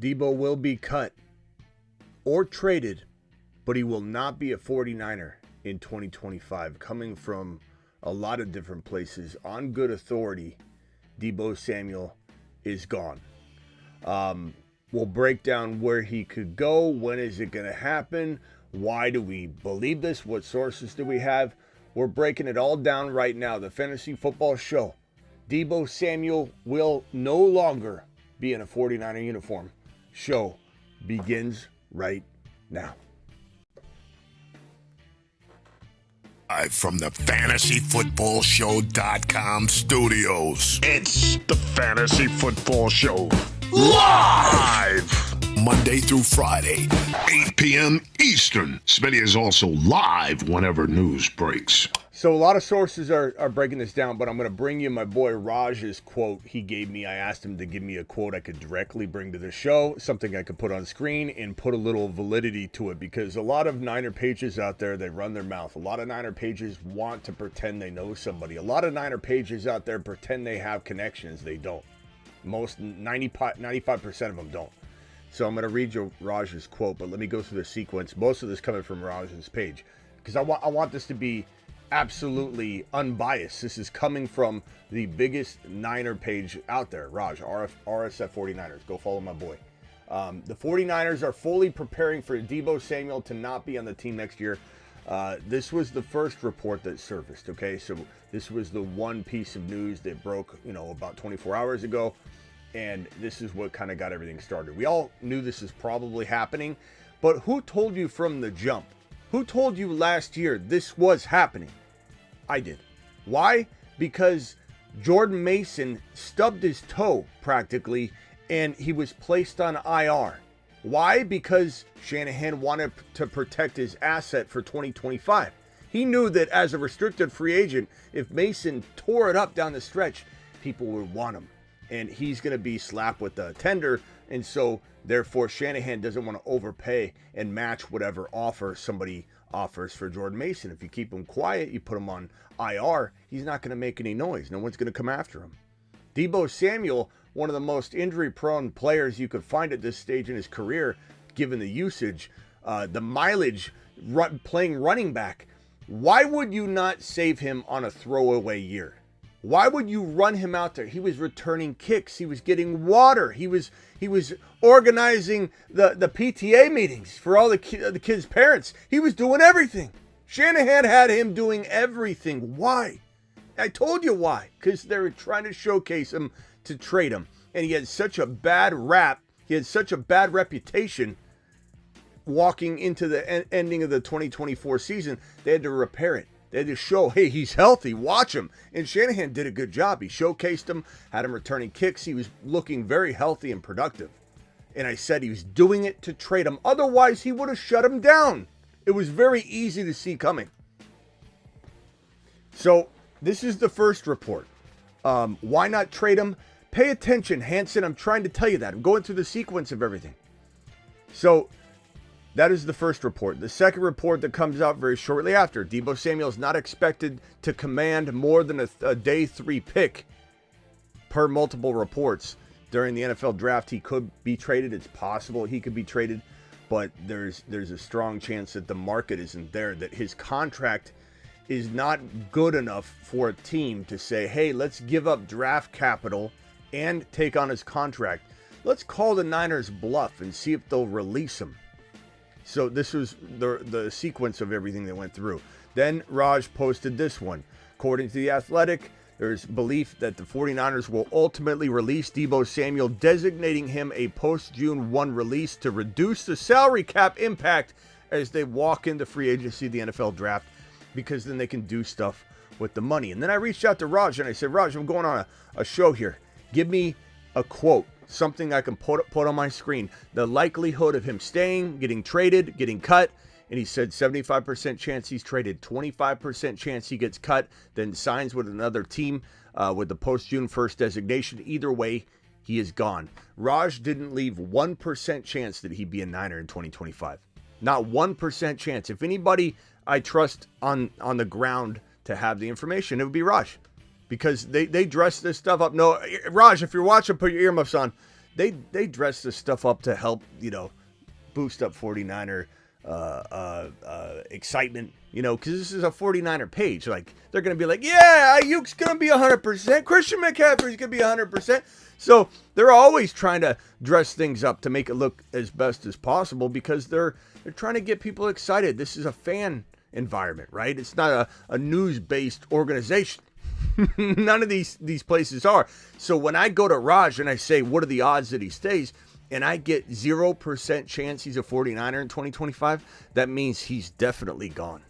Deebo will be cut or traded, but he will not be a 49er in 2025. Coming from a lot of different places, on good authority, Deebo Samuel is gone. We'll break down where he could go. When is it going to happen? Why do we believe this? What sources do we have? We're breaking it all down right now. The Fantasy Football Show. Deebo Samuel will no longer be in a 49er uniform. Show begins right now. Live from the FantasyFootballShow.com studios. It's the Fantasy Football Show. Live! Monday through Friday, 8 p.m. Eastern. Smitty is also live whenever news breaks. So a lot of sources are breaking this down, but I'm going to bring you my boy Raj's quote he gave me. I asked him to give me a quote I could directly bring to the show, something I could put on screen and put a little validity to it, because a lot of Niner pages out there, they run their mouth. A lot of Niner pages want to pretend they know somebody. A lot of Niner pages out there pretend they have connections. They don't. Most 95% of them don't. So I'm going to read you Raj's quote, but let me go through the sequence. Most of this coming from Raj's page, because I want this to be absolutely unbiased. This is coming from the biggest Niner page out there, Raj, RSF 49ers. Go follow my boy. The 49ers are fully preparing for Deebo Samuel to not be on the team next year. This was the first report that surfaced, okay? So this was the one piece of news that broke, about 24 hours ago. And this is what kind of got everything started. We all knew this is probably happening, but who told you from the jump? Who told you last year this was happening? I did. Why? Because Jordan Mason stubbed his toe practically, and he was placed on IR. Why? Because Shanahan wanted to protect his asset for 2025. He knew that as a restricted free agent, if Mason tore it up down the stretch, people would want him. And he's going to be slapped with a tender, and so therefore Shanahan doesn't want to overpay and match whatever offer somebody offers for Jordan Mason. If you keep him quiet, you put him on IR, he's not going to make any noise. No one's going to come after him. Deebo Samuel, one of the most injury-prone players you could find at this stage in his career, given the usage, the mileage, playing running back. Why would you not save him on a throwaway year? Why would you run him out there? He was returning kicks. He was getting water. He was organizing the PTA meetings for all the kids' parents. He was doing everything. Shanahan had him doing everything. Why? I told you why. Because they were trying to showcase him to trade him. And he had such a bad rap. He had such a bad reputation walking into the ending of the 2024 season. They had to repair it. They had to show, hey, he's healthy. Watch him. And Shanahan did a good job. He showcased him, had him returning kicks. He was looking very healthy and productive. And I said he was doing it to trade him. Otherwise, he would have shut him down. It was very easy to see coming. So this is the first report. Why not trade him? Pay attention, Hanson. I'm trying to tell you that. I'm going through the sequence of everything. So that is the first report. The second report that comes out very shortly after, Deebo Samuel is not expected to command more than a day 3 pick per multiple reports. During the NFL draft, he could be traded. It's possible he could be traded, but there's a strong chance that the market isn't there, that his contract is not good enough for a team to say, hey, let's give up draft capital and take on his contract. Let's call the Niners bluff and see if they'll release him. So this was the sequence of everything that went through. Then Raj posted this one. According to The Athletic, there's belief that the 49ers will ultimately release Deebo Samuel, designating him a post-June 1 release to reduce the salary cap impact as they walk into free agency, the NFL draft, because then they can do stuff with the money. And then I reached out to Raj and I said, Raj, I'm going on a show here. Give me a quote. Something I can put on my screen. The likelihood of him staying, getting traded, getting cut. And he said 75% chance he's traded, 25% chance he gets cut, then signs with another team with the post-June 1st designation. Either way, he is gone. Raj didn't leave 1% chance that he'd be a Niner in 2025. Not 1% chance. If anybody I trust on the ground to have the information, it would be Raj. Because they dress this stuff up. No, Raj, if you're watching, put your earmuffs on. they dress this stuff up to help, boost up 49er excitement, because this is a 49er page. Like, they're going to be like, yeah, Ayuk's going to be 100%. Christian McCaffrey's going to be 100%. So they're always trying to dress things up to make it look as best as possible because they're trying to get people excited. This is a fan environment, right? It's not a news-based organization. None of these places are. So when I go to Raj and I say, what are the odds that he stays? And I get 0% chance he's a 49er in 2025, that means he's definitely gone.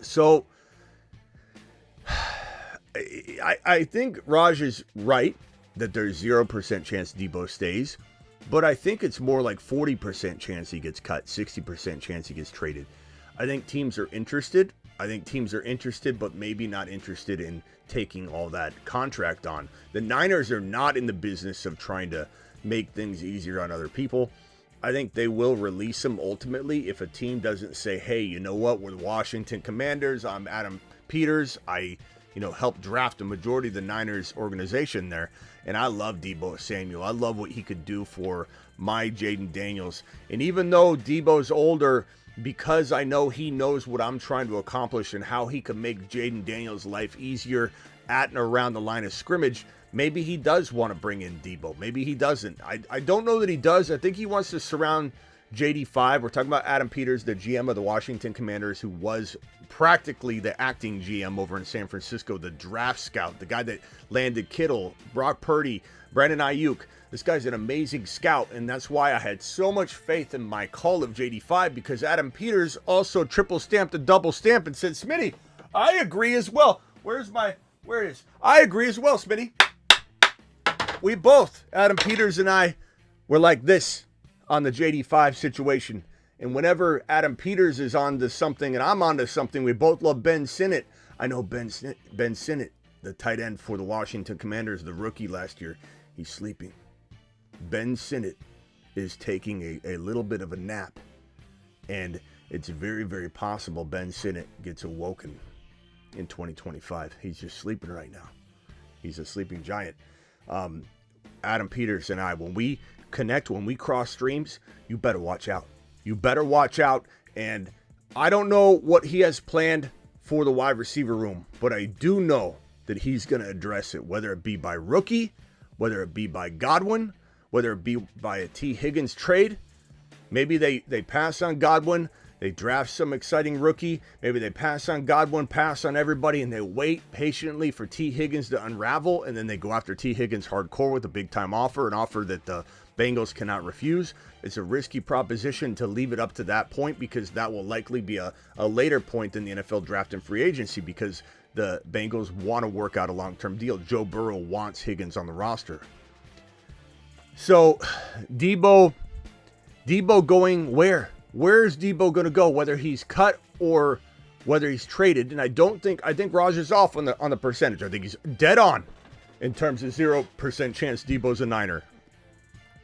So I think Raj is right that there's 0% chance Deebo stays, but I think it's more like 40% chance he gets cut, 60% chance he gets traded. I think teams are interested. But maybe not interested in taking all that contract on. The Niners are not in the business of trying to make things easier on other people. I think they will release him ultimately if a team doesn't say, hey, you know what, we're the Washington Commanders, I'm Adam Peters, I helped draft a majority of the Niners organization there, and I love Deebo Samuel. I love what he could do for my Jaden Daniels. And even though Deebo's older, because I know he knows what I'm trying to accomplish and how he can make Jaden Daniels' life easier at and around the line of scrimmage, maybe he does want to bring in Deebo. Maybe he doesn't. I don't know that he does. I think he wants to surround JD5. We're talking about Adam Peters, the GM of the Washington Commanders, who was practically the acting GM over in San Francisco, the draft scout, the guy that landed Kittle, Brock Purdy, Brandon Ayuk. This guy's an amazing scout, and that's why I had so much faith in my call of JD5, because Adam Peters also triple stamped a double stamp and said, Smitty, I agree as well. Where is? I agree as well, Smitty. We both, Adam Peters and I, were like this on the JD5 situation. And whenever Adam Peters is on to something and I'm on to something, we both love Ben Sinnott. I know Ben Sinnott, the tight end for the Washington Commanders, the rookie last year, he's sleeping. Ben Sinnott is taking a little bit of a nap, and it's very, very possible Ben Sinnott gets awoken in 2025. He's just sleeping right now. He's a sleeping giant. Adam Peters and I, when we connect, when we cross streams, you better watch out. You better watch out, and I don't know what he has planned for the wide receiver room, but I do know that he's going to address it, whether it be by rookie, whether it be by Godwin, whether it be by a T. Higgins trade. Maybe they pass on Godwin, they draft some exciting rookie. Maybe they pass on Godwin, pass on everybody, and they wait patiently for T. Higgins to unravel, and then they go after T. Higgins hardcore with a big-time offer, an offer that the Bengals cannot refuse. It's a risky proposition to leave it up to that point, because that will likely be a later point in the NFL draft and free agency, because the Bengals want to work out a long-term deal. Joe Burrow wants Higgins on the roster. So, Deebo going where? Where is Deebo going to go? Whether he's cut or whether he's traded. And I think Raj is off on the percentage. I think he's dead on in terms of 0% chance Deebo's a Niner.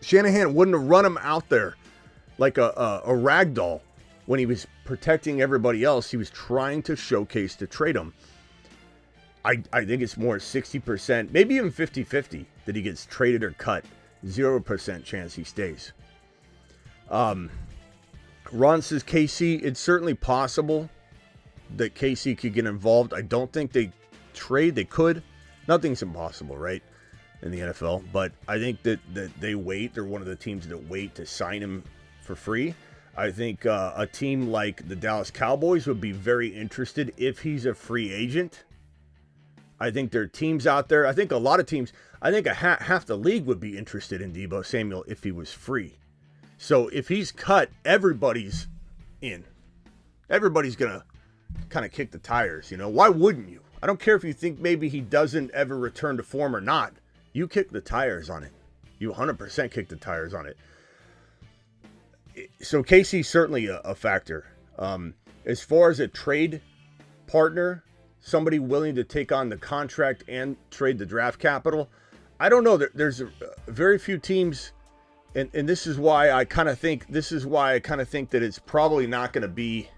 Shanahan wouldn't have run him out there like a rag doll when he was protecting everybody else. He was trying to showcase to trade him. I think it's more 60%, maybe even 50-50 that he gets traded or cut. 0% chance he stays. Ron says KC, it's certainly possible that KC could get involved. I don't think they trade. They could. Nothing's impossible, right, in the NFL. But I think that they wait. They're one of the teams that wait to sign him for free. I think a team like the Dallas Cowboys would be very interested if he's a free agent. I think there are teams out there. I think a lot of teams, I think half the league would be interested in Deebo Samuel if he was free. So if he's cut, everybody's in. Everybody's going to kind of kick the tires, you know. Why wouldn't you? I don't care if you think maybe he doesn't ever return to form or not. You kick the tires on it. You 100% kick the tires on it. So KC's certainly a factor. As far as a trade partner, somebody willing to take on the contract and trade the draft capital, I don't know. There's very few teams, and this is why I kind of think that it's probably not going to be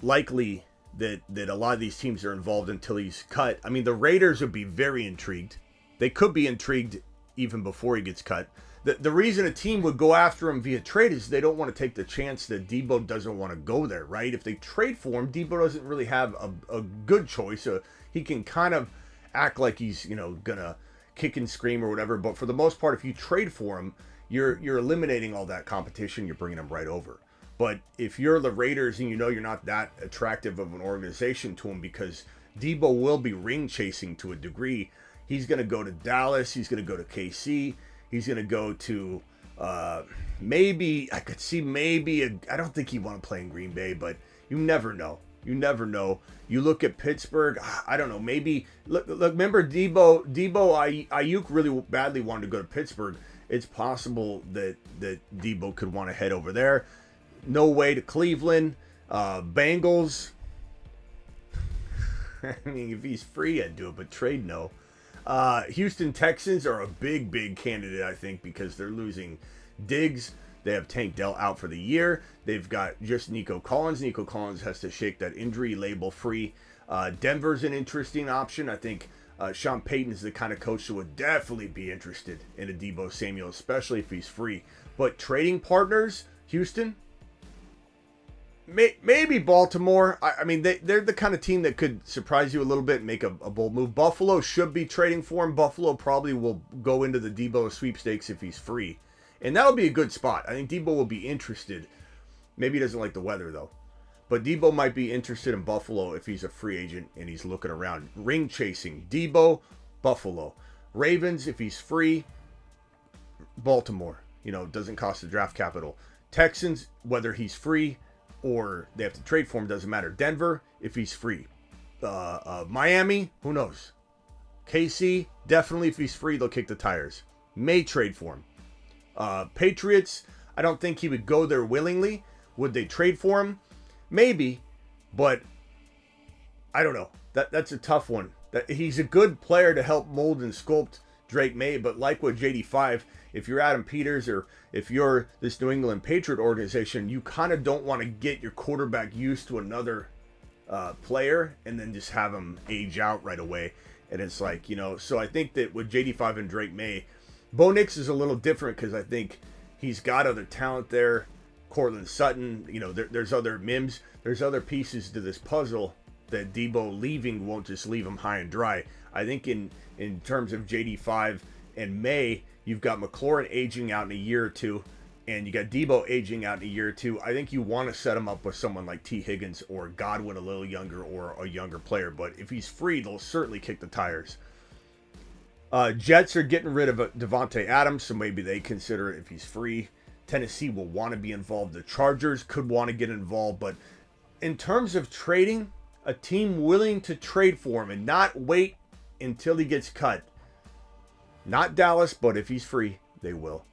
likely that a lot of these teams are involved until he's cut. I mean, the Raiders would be very intrigued. They could be intrigued even before he gets cut. The reason a team would go after him via trade is they don't want to take the chance that Deebo doesn't want to go there, right? If they trade for him, Deebo doesn't really have a good choice. He can kind of act like he's, gonna kick and scream or whatever. But for the most part, if you trade for him, you're eliminating all that competition. You're bringing him right over. But if you're the Raiders and you're not that attractive of an organization to him, because Deebo will be ring chasing to a degree, he's going to go to Dallas. He's going to go to KC. He's going to go to maybe I don't think he'd want to play in Green Bay, but you never know. You never know. You look at Pittsburgh. I don't know. Maybe look. Remember Deebo Ayuk really badly wanted to go to Pittsburgh. It's possible that Deebo could want to head over there. No way to Cleveland. Bengals. I mean, if he's free, I'd do it, but trade, no. Houston Texans are a big candidate, I think, because they're losing Diggs. They have Tank Dell out for the year. They've got just Nico Collins. Nico Collins has to shake that injury label free. Denver's an interesting option. I think Sean Payton's the kind of coach who would definitely be interested in a Deebo Samuel, especially if he's free. But trading partners, Houston, maybe Baltimore. I mean, they're the kind of team that could surprise you a little bit and make a bold move. Buffalo should be trading for him. Buffalo probably will go into the Deebo sweepstakes if he's free. And that would be a good spot. I think Deebo will be interested. Maybe he doesn't like the weather, though. But Deebo might be interested in Buffalo if he's a free agent and he's looking around. Ring chasing. Deebo, Buffalo. Ravens, if he's free, Baltimore. Doesn't cost the draft capital. Texans, whether he's free or they have to trade for him, doesn't matter. Denver, if he's free. Miami, who knows? KC, definitely if he's free, they'll kick the tires. May trade for him. Patriots, I don't think he would go there willingly. Would they trade for him? Maybe, but I don't know. That's a tough one. He's a good player to help mold and sculpt Drake May, but like with JD5, if you're Adam Peters or if you're this New England Patriot organization, you kind of don't want to get your quarterback used to another player and then just have him age out right away. And it's like, so I think that with JD5 and Drake May, Bo Nix is a little different because I think he's got other talent there. Cortland Sutton, there's other Mims. There's other pieces to this puzzle that Deebo leaving won't just leave him high and dry. I think in terms of JD5 and May, you've got McLaurin aging out in a year or two, and you got Deebo aging out in a year or two. I think you want to set him up with someone like T. Higgins or Godwin, a little younger, or a younger player. But if he's free, they'll certainly kick the tires. Jets are getting rid of Devontae Adams, so maybe they consider it if he's free. Tennessee will want to be involved. The Chargers could want to get involved. But in terms of trading, a team willing to trade for him and not wait until he gets cut. Not Dallas, but if he's free, they will.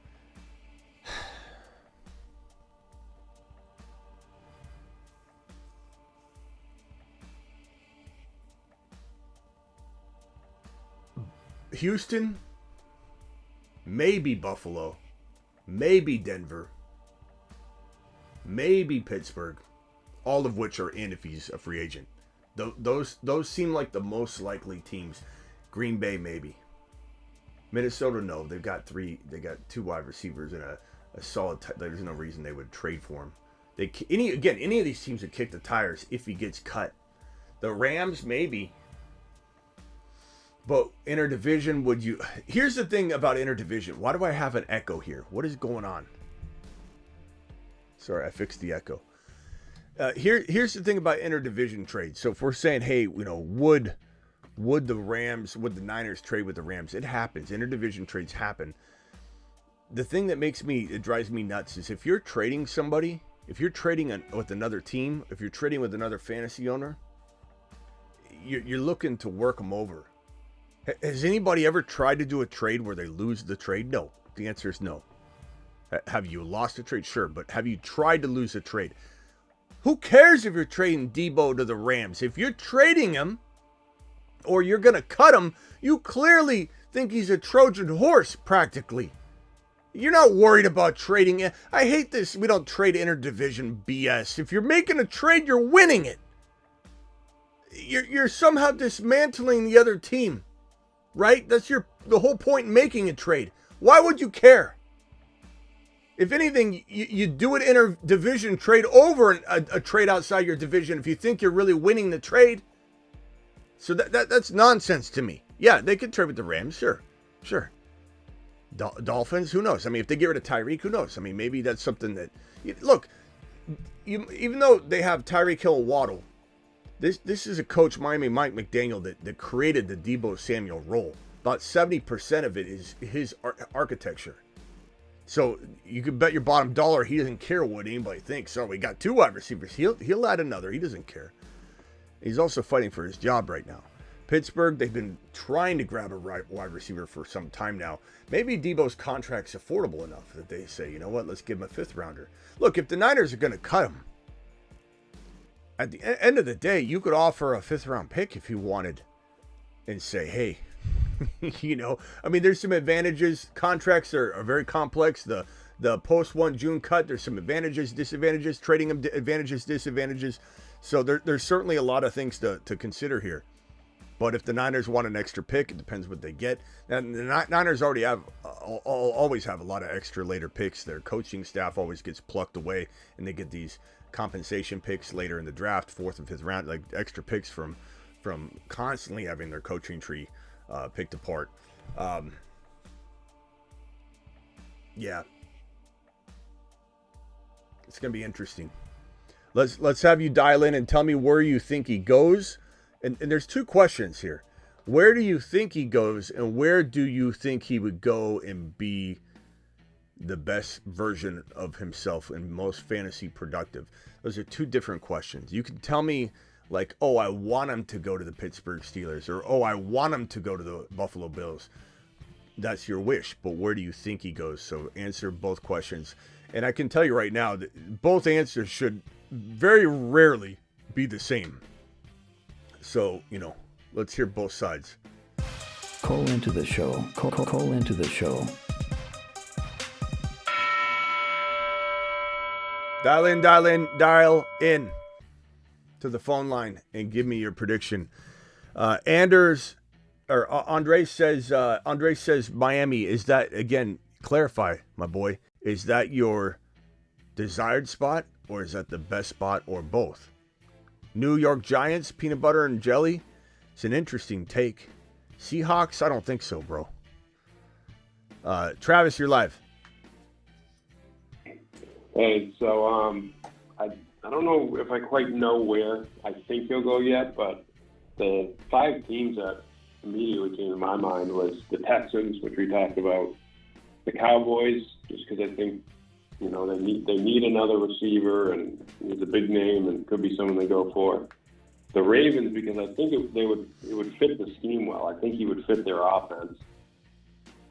Houston, maybe Buffalo, maybe Denver, maybe Pittsburgh, all of which are in if he's a free agent. Those seem like the most likely teams. Green Bay, maybe. Minnesota, no. They've got two wide receivers and a solid. There's no reason they would trade for him. Any of these teams would kick the tires if he gets cut. The Rams, maybe. But interdivision, would you? Here's the thing about interdivision. Why do I have an echo here? What is going on? Sorry, I fixed the echo. Here's the thing about interdivision trades. So if we're saying, hey, would the Niners trade with the Rams? It happens. Interdivision trades happen. The thing that it drives me nuts is if you're trading somebody, if you're trading with another team, if you're trading with another fantasy owner, you're looking to work them over. Has anybody ever tried to do a trade where they lose the trade? No. The answer is no. Have you lost a trade? Sure. But have you tried to lose a trade? Who cares if you're trading Deebo to the Rams? If you're trading him or you're going to cut him, you clearly think he's a Trojan horse, practically. You're not worried about trading it. I hate this. We don't trade interdivision BS. If you're making a trade, you're winning it. you're somehow dismantling the other team, right? That's the whole point in making a trade. Why would you care? If anything, you do it inter-division trade over a trade outside your division if you think you're really winning the trade. So that's nonsense to me. Yeah, they could trade with the Rams, sure. Dolphins, who knows? I mean, if they get rid of Tyreek, who knows? I mean, maybe that's something that... Look, even though they have Tyreek Hill and Waddle, this is a coach, Miami Mike McDaniel, that created the Deebo Samuel role. About 70% of it is his architecture. So you can bet your bottom dollar he doesn't care what anybody thinks. So we got 2 wide receivers. He'll add another. He doesn't care. He's also fighting for his job right now. Pittsburgh, they've been trying to grab a wide receiver for some time now. Maybe Deebo's contract's affordable enough that they say, you know what, let's give him a 5th rounder. Look, if the Niners are going to cut him, at the end of the day, you could offer a 5th round pick if you wanted and say, hey, you know, I mean, there's some advantages. Contracts are very complex. The post 1 June cut, there's some advantages, disadvantages, trading them advantages, disadvantages. So there's certainly a lot of things to consider here. But if the Niners want an extra pick, it depends what they get. And the Niners already always have a lot of extra later picks. Their coaching staff always gets plucked away, and they get these compensation picks later in the draft, 4th and 5th round, like extra picks from constantly having their coaching tree picked apart. Yeah, it's gonna be interesting. Let's have you dial in and tell me where you think he goes. And there's 2 questions here. Where do you think he goes, and where do you think he would go and be the best version of himself and most fantasy productive? Those are 2 different questions. You can tell me, like, oh, I want him to go to the Pittsburgh Steelers, or oh, I want him to go to the Buffalo Bills. That's your wish, but where do you think he goes? So answer both questions. And I can tell you right now that both answers should very rarely be the same. So, you know, let's hear both sides. Call into the show. Call into the show. Dial in to the phone line and give me your prediction. Andre says Miami. Is that, again, clarify, my boy, is that your desired spot, or is that the best spot, or both? New York Giants, peanut butter and jelly. It's an interesting take. Seahawks, I don't think so, bro. Travis, you're live. Hey, so I don't know if I quite know where I think he'll go yet, but the 5 teams that immediately came to my mind was the Texans, which we talked about, the Cowboys, just because I think, you know, they need another receiver, and he's a big name and could be someone they go for. The Ravens, because I think it would fit the scheme well. I think he would fit their offense.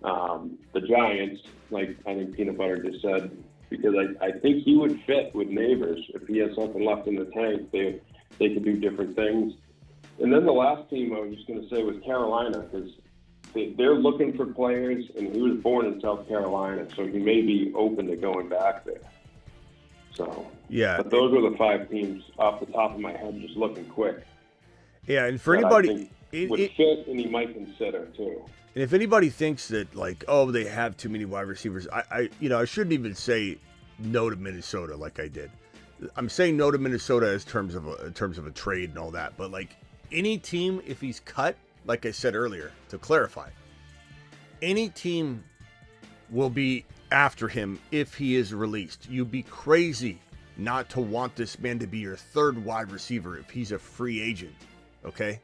The Giants, like I think Peanut Butter just said, because I think he would fit with Neighbors. If he has something left in the tank, they could do different things. And then the last team I was just going to say was Carolina, because they're looking for players, and he was born in South Carolina, so he may be open to going back there. So, yeah. But those were the 5 teams off the top of my head, just looking quick. Yeah, and for anybody, would fit, and he might consider too. And if anybody thinks that, like, oh, they have too many wide receivers, I shouldn't even say no to Minnesota like I did. I'm saying no to Minnesota as terms of a trade and all that, but like any team, if he's cut, like I said earlier, to clarify, any team will be after him if he is released. You'd be crazy not to want this man to be your 3rd wide receiver if he's a free agent. Okay?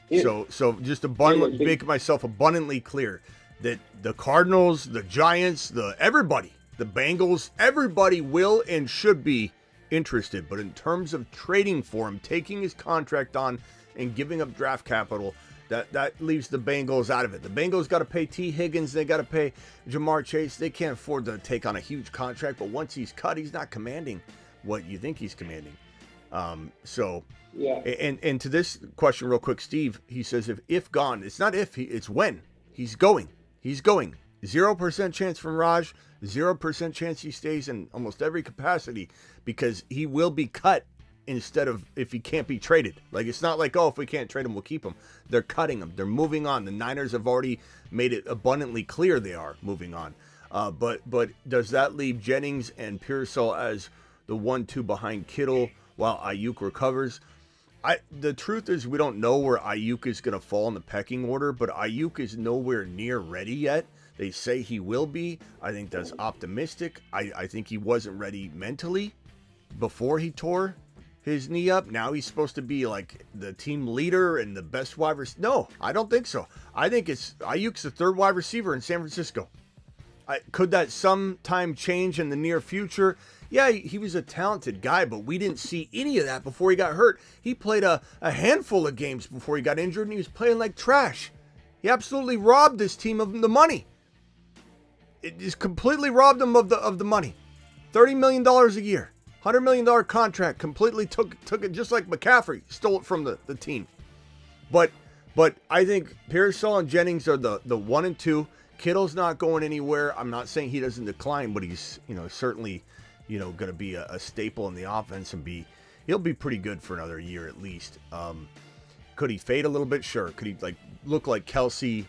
Yeah. So just make myself abundantly clear that the Cardinals, the Giants, everybody, the Bengals, everybody will and should be interested. But in terms of trading for him, taking his contract on and giving up draft capital, that leaves the Bengals out of it. The Bengals got to pay T. Higgins. They got to pay Jamar Chase. They can't afford to take on a huge contract. But once he's cut, he's not commanding what you think he's commanding. Yeah. And to this question real quick, Steve, he says if gone, it's not if, it's when. He's going. 0% chance from Raj, 0% chance he stays in almost every capacity, because he will be cut instead of if he can't be traded. Like, it's not like, oh, if we can't trade him, we'll keep him. They're cutting him. They're moving on. The Niners have already made it abundantly clear they are moving on. But does that leave Jennings and Pearsall as the 1-2 behind Kittle while Ayuk recovers? The truth is we don't know where Ayuk is going to fall in the pecking order, but Ayuk is nowhere near ready yet. They say he will be. I think that's optimistic. I think he wasn't ready mentally before he tore his knee up. Now he's supposed to be like the team leader and the best wide receiver. No, I don't think so. I think it's Ayuk's the third wide receiver in San Francisco. Could that sometime change in the near future? Yeah, he was a talented guy, but we didn't see any of that before he got hurt. He played a handful of games before he got injured, and he was playing like trash. He absolutely robbed this team of the money. It just completely robbed them of the money. $30 million a year. $100 million contract. Completely took it just like McCaffrey. Stole it from the team. But I think Pearsall and Jennings are the 1 and 2. Kittle's not going anywhere. I'm not saying he doesn't decline, but he's certainly going to be a staple in the offense and he'll be pretty good for another year at least. Could he fade a little bit? Sure. Could he look like Kelsey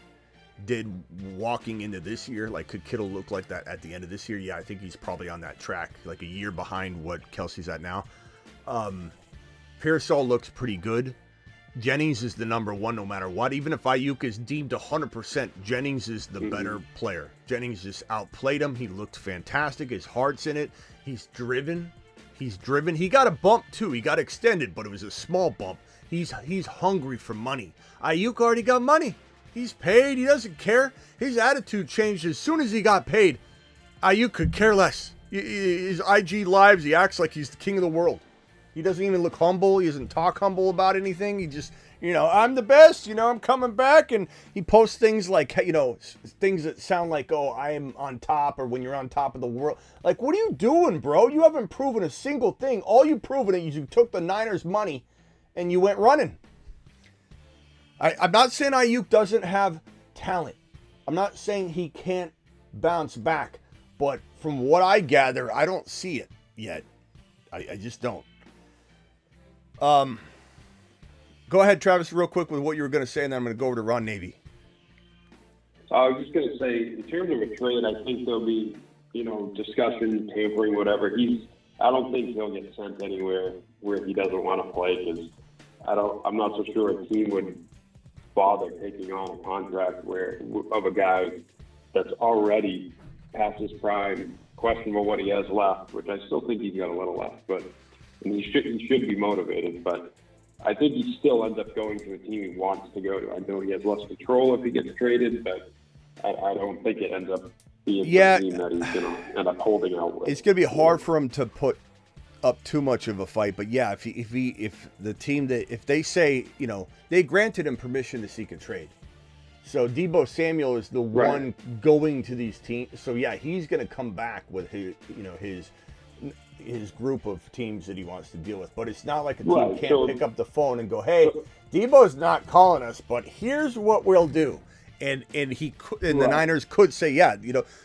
did walking into this year? Like, could Kittle look like that at the end of this year? Yeah, I think he's probably on that track, like a year behind what Kelsey's at now. Pearsall looks pretty good. Jennings is the number 1 no matter what. Even if Ayuk is deemed 100%, Jennings is the better player. Jennings just outplayed him. He looked fantastic. His heart's in it. He's driven. He got a bump too. He got extended, but it was a small bump. He's hungry for money. Ayuk already got money. He's paid. He doesn't care. His attitude changed as soon as he got paid. Ayuk could care less. His IG lives, he acts like he's the king of the world. He doesn't even look humble. He doesn't talk humble about anything. He just, I'm the best. I'm coming back. And he posts things like, things that sound like, oh, I am on top, or when you're on top of the world. Like, what are you doing, bro? You haven't proven a single thing. All you've proven is you took the Niners' money and you went running. I'm not saying Ayuk doesn't have talent. I'm not saying he can't bounce back. But from what I gather, I don't see it yet. I just don't. Go ahead, Travis, real quick with what you were going to say, and then I'm going to go over to Ron Navy. I was just going to say, in terms of a trade, I think there'll be, discussion, tampering, whatever. I don't think he'll get sent anywhere where he doesn't want to play, because I'm not so sure a team would bother taking on a contract of a guy that's already past his prime, questionable what he has left, which I still think he's got a little left, but he should be motivated. But I think he still ends up going to a team he wants to go to. I know he has less control if he gets traded, but I don't think it ends up being the team that he's going to end up holding out with. It's going to be hard for him to put up too much of a fight, but yeah, if the team if they say, they granted him permission to seek a trade. So Deebo Samuel is the one going to these teams. So yeah, he's going to come back with his group of teams that he wants to deal with. But it's not like a team can't pick up the phone and go, "Hey, Deebo's not calling us, but here's what we'll do." And the Niners could say, yeah,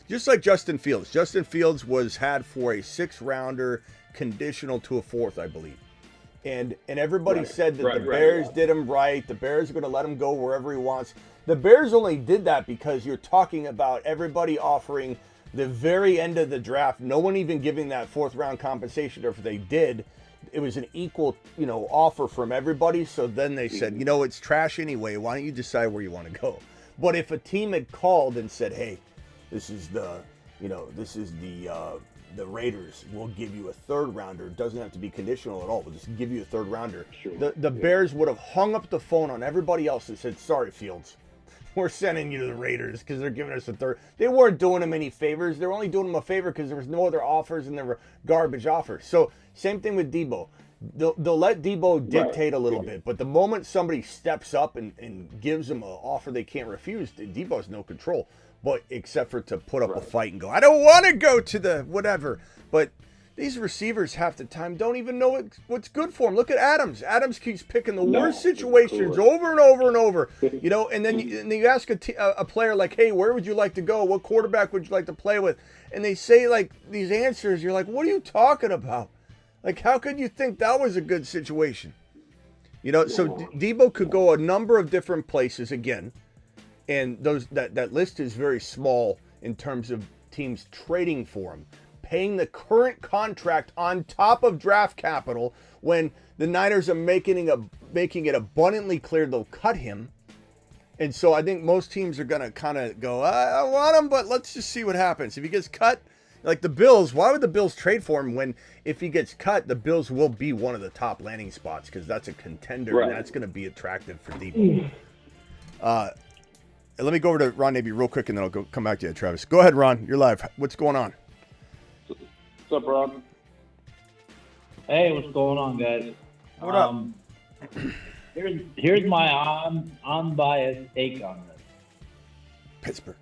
just like Justin Fields. Justin Fields had for a 6th rounder conditional to a 4th, I believe. And everybody said that the Bears did him right. The Bears are going to let him go wherever he wants. The Bears only did that because you're talking about everybody offering the very end of the draft, no one even giving that 4th round compensation, or if they did, it was an equal, offer from everybody. So then they said, it's trash anyway. Why don't you decide where you want to go? But if a team had called and said, hey, this is the Raiders, we'll give you a 3rd rounder. It doesn't have to be conditional at all. We'll just give you a 3rd rounder. Sure. The Bears would have hung up the phone on everybody else and said, sorry, Fields, we're sending you to the Raiders because they're giving us a 3rd. They weren't doing him any favors. They're only doing him a favor because there was no other offers and there were garbage offers. So same thing with Deebo. They'll let Deebo dictate a little bit, but the moment somebody steps up and gives them an offer they can't refuse, Deebo has no control, but except for to put up a fight and go, I don't want to go to the whatever. But these receivers half the time don't even know what's good for them. Look at Adams. Adams keeps picking the worst situations over and over and over. And then you ask a player like, hey, where would you like to go? What quarterback would you like to play with? And they say like these answers. You're like, what are you talking about? Like, how could you think that was a good situation? You know, so Deebo could go a number of different places again, and that list is very small in terms of teams trading for him, paying the current contract on top of draft capital when the Niners are making it abundantly clear they'll cut him. And so I think most teams are going to kind of go, I want him, but let's just see what happens. If he gets cut, like the Bills, why would the Bills trade for him when if he gets cut, the Bills will be one of the top landing spots because that's a contender and that's going to be attractive for Deebo. Let me go over to Ron Navy real quick and then I'll come back to you, Travis. Go ahead, Ron. You're live. What's going on? What's up, Rob? Hey, what's going on, guys? What up? Here's my unbiased take on this. Pittsburgh.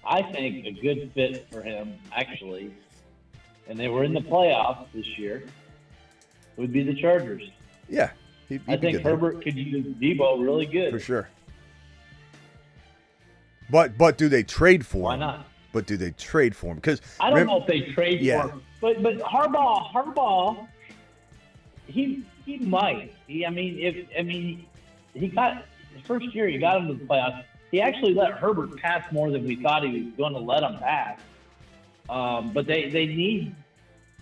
I think a good fit for him, actually, and they were in the playoffs this year, would be the Chargers. Yeah. I think Herbert could use Deebo really good. For sure. But do they trade for him? Why not? But do they trade for him? Because I don't know if they trade for him. But Harbaugh, he might. He got his first year. He got him to the playoffs. He actually let Herbert pass more than we thought he was going to let him pass. But they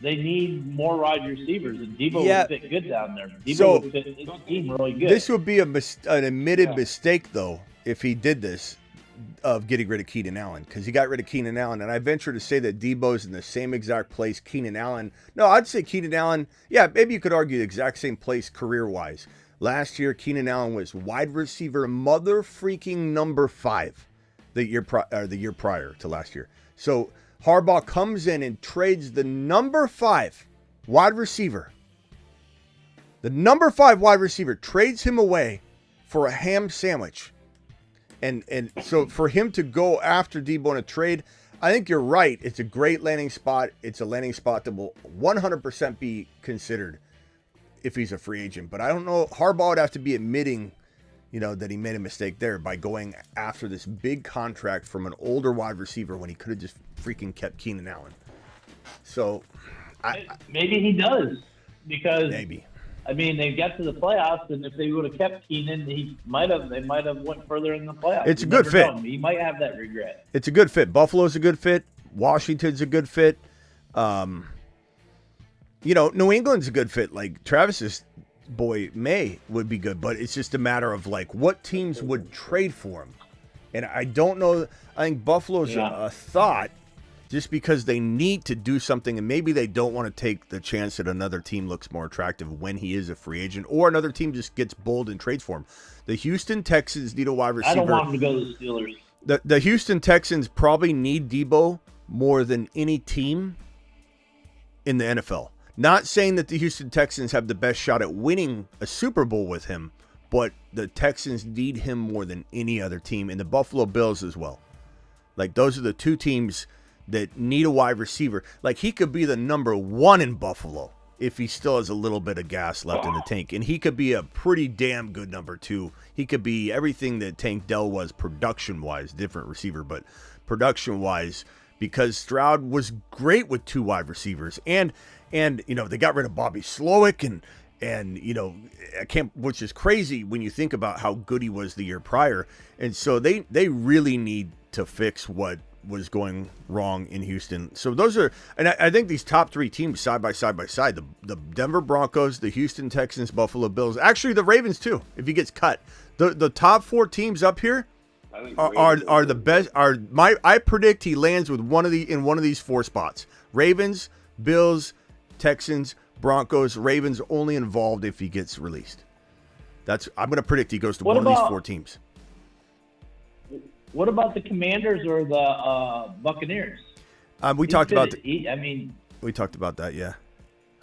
need more wide receivers, and Deebo would fit good down there. Deebo would fit his team really good. This would be an admitted mistake, though, if he did this, of getting rid of Keenan Allen, because he got rid of Keenan Allen, and I venture to say that Deebo's in the same exact place Keenan Allen. No, I'd say Keenan Allen. Yeah, maybe you could argue the exact same place career-wise. Last year, Keenan Allen was wide receiver mother freaking number 5 the year prior to last year. So Harbaugh comes in and trades the number 5 wide receiver. The number 5 wide receiver trades him away for a ham sandwich. And so for him to go after Deebo in a trade, I think you're right. It's a great landing spot. It's a landing spot that will 100% be considered if he's a free agent. But I don't know. Harbaugh would have to be admitting, that he made a mistake there by going after this big contract from an older wide receiver when he could have just freaking kept Keenan Allen. So maybe he does, because maybe. I mean, they got to the playoffs, and if they would have kept Keenan, they might have went further in the playoffs. It's a good fit. He might have that regret. It's a good fit. Buffalo's a good fit. Washington's a good fit. New England's a good fit. Like Travis's boy May would be good, but it's just a matter of like what teams would trade for him. And I don't know. I think Buffalo's a thought, just because they need to do something, and maybe they don't want to take the chance that another team looks more attractive when he is a free agent, or another team just gets bold and trades for him. The Houston Texans need a wide receiver. I don't want him to go to the Steelers. The Houston Texans probably need Deebo more than any team in the NFL. Not saying that the Houston Texans have the best shot at winning a Super Bowl with him, but the Texans need him more than any other team, and the Buffalo Bills as well. Like, those are the two teams that need a wide receiver. Like, he could be the number 1 in Buffalo if he still has a little bit of gas left in the tank. And he could be a pretty damn good number 2. He could be everything that Tank Dell was production-wise, different receiver, but production-wise, because Stroud was great with 2 wide receivers. And they got rid of Bobby Slowick and which is crazy when you think about how good he was the year prior. And so they really need to fix what was going wrong in Houston. So those are, and I think these top 3 teams side by side, the Denver Broncos, the Houston Texans, Buffalo Bills, actually the Ravens too, if he gets cut. The top 4 teams up here are the best. I predict he lands with one of these 4 spots. Ravens, Bills, Texans, Broncos. Ravens only involved if he gets released. I'm going to predict he goes to one of these 4 teams. What about the Commanders or the Buccaneers? We talked about that. Yeah,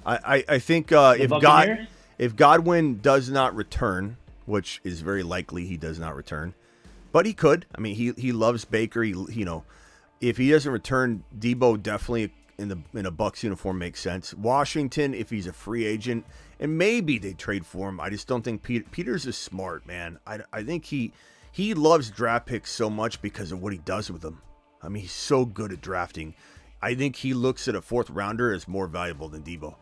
I think if Godwin does not return, which is very likely he does not return, but he could. I mean, he loves Baker. If he doesn't return, Deebo definitely in a Bucs uniform makes sense. Washington, if he's a free agent, and maybe they trade for him. I just don't think Peters is smart, man. I think he loves draft picks so much because of what he does with them. I mean, he's so good at drafting. I think he looks at a 4th rounder as more valuable than Deebo.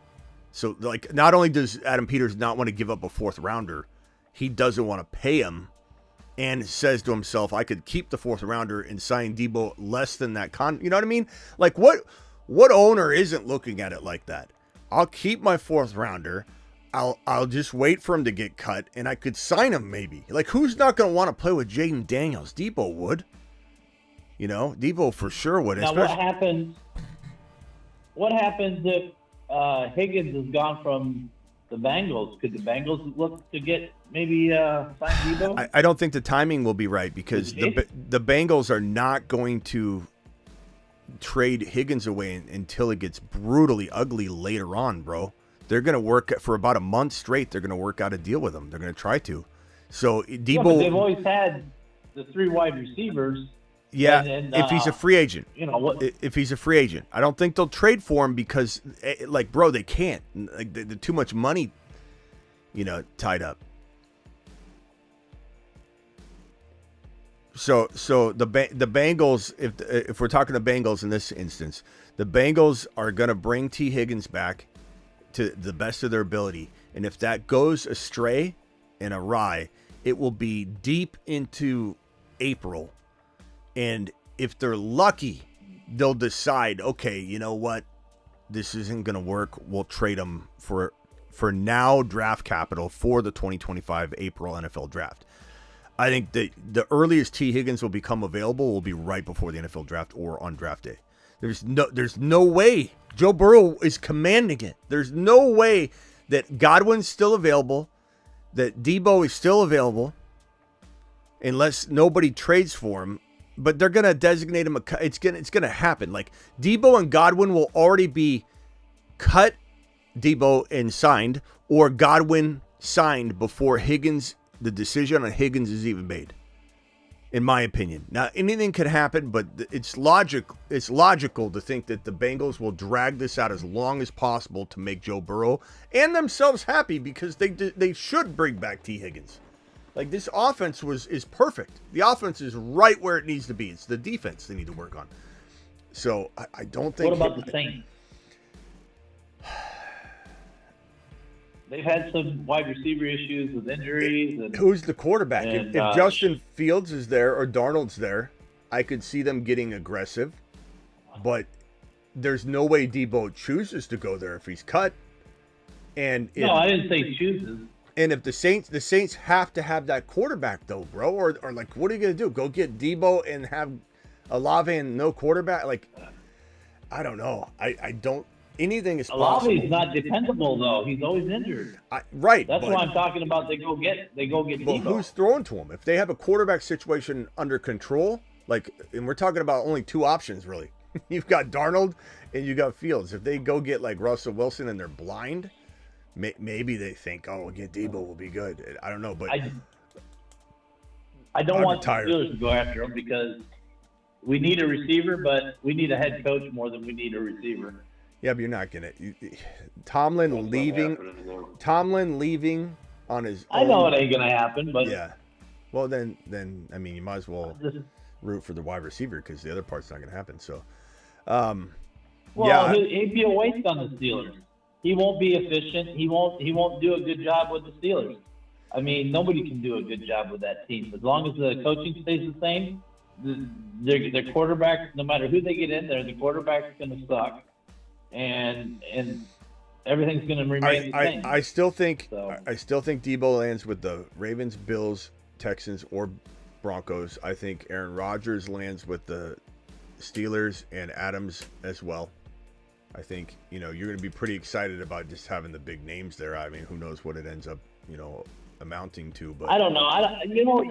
So, like, not only does Adam Peters not want to give up a 4th rounder, he doesn't want to pay him and says to himself, I could keep the 4th rounder and sign Deebo less than that you know what I mean? Like, what owner isn't looking at it like that? I'll keep my 4th rounder. I'll just wait for him to get cut, and I could sign him maybe. Like, who's not going to want to play with Jaden Daniels? Deebo would. You know, Deebo for sure would. Now, what happens if Higgins has gone from the Bengals? Could the Bengals look to get maybe sign Deebo? I don't think the timing will be right because the Bengals are not going to trade Higgins away until it gets brutally ugly later on, bro. They're going to work for about a month straight. They're going to work out a deal with him. They're going to try to. So Deebo, but they've always had the 3 wide receivers. Yeah, if he's a free agent. You know what? If he's a free agent, I don't think they'll trade for him because, like, bro, they can't. Like, there's too much money, you know, tied up. So the Bengals, if we're talking the Bengals in this instance, the Bengals are going to bring T. Higgins back to the best of their ability, and if that goes astray and awry, it will be deep into April. And if they're lucky, they'll decide, okay, you know what? This isn't going to work. We'll trade them for now draft capital for the 2025 April NFL draft. I think the earliest T. Higgins will become available will be right before the NFL draft or on draft day. There's no way. Joe Burrow is commanding it. There's no way that Godwin's still available, that Deebo is still available, unless nobody trades for him. But they're gonna designate him. It's gonna happen. Like, Deebo and Godwin will already be cut, Deebo and signed, or Godwin signed before Higgins. The decision on Higgins is even made, in my opinion. Now, anything could happen, but it's logical to think that the Bengals will drag this out as long as possible to make Joe Burrow and themselves happy, because they should bring back T. Higgins. Like, this offense is perfect. The offense is right where it needs to be. It's the defense they need to work on. So I don't think. What about the Saints? They've had some wide receiver issues with injuries. Who's the quarterback? If Justin Fields is there or Darnold's there, I could see them getting aggressive. But there's no way Deebo chooses to go there if he's cut. No, I didn't say chooses. And if the Saints have to have that quarterback, though, bro, or like, what are you going to do? Go get Deebo and have Olave and no quarterback? Like, I don't know. I don't. Anything is possible. Olave's not dependable, though. He's always injured. Right. That's what I'm talking about. They go get Deebo. Who's throwing to him? If they have a quarterback situation under control, like, and we're talking about only 2 options, really. You've got Darnold and you got Fields. If they go get, like, Russell Wilson and they're blind, maybe they think, oh, we'll get Deebo, will be good. I don't know, but I don't want the Steelers to go after him, because we need a receiver, but we need a head coach more than we need a receiver. Yeah, but you're not gonna. Tomlin leaving on his own. I know it ain't gonna happen, but yeah. Well, then I mean, you might as well root for the wide receiver, because the other part's not gonna happen. So, he'd be a waste on the Steelers. He won't be efficient. He won't do a good job with the Steelers. I mean, nobody can do a good job with that team as long as the coaching stays the same. Their quarterback, no matter who they get in there, the quarterback's gonna suck. And everything's going to remain the same. I still think Deebo lands with the Ravens, Bills, Texans, or Broncos. I think Aaron Rodgers lands with the Steelers and Adams as well. I think, you're going to be pretty excited about just having the big names there. I mean, who knows what it ends up, amounting to. But I don't know.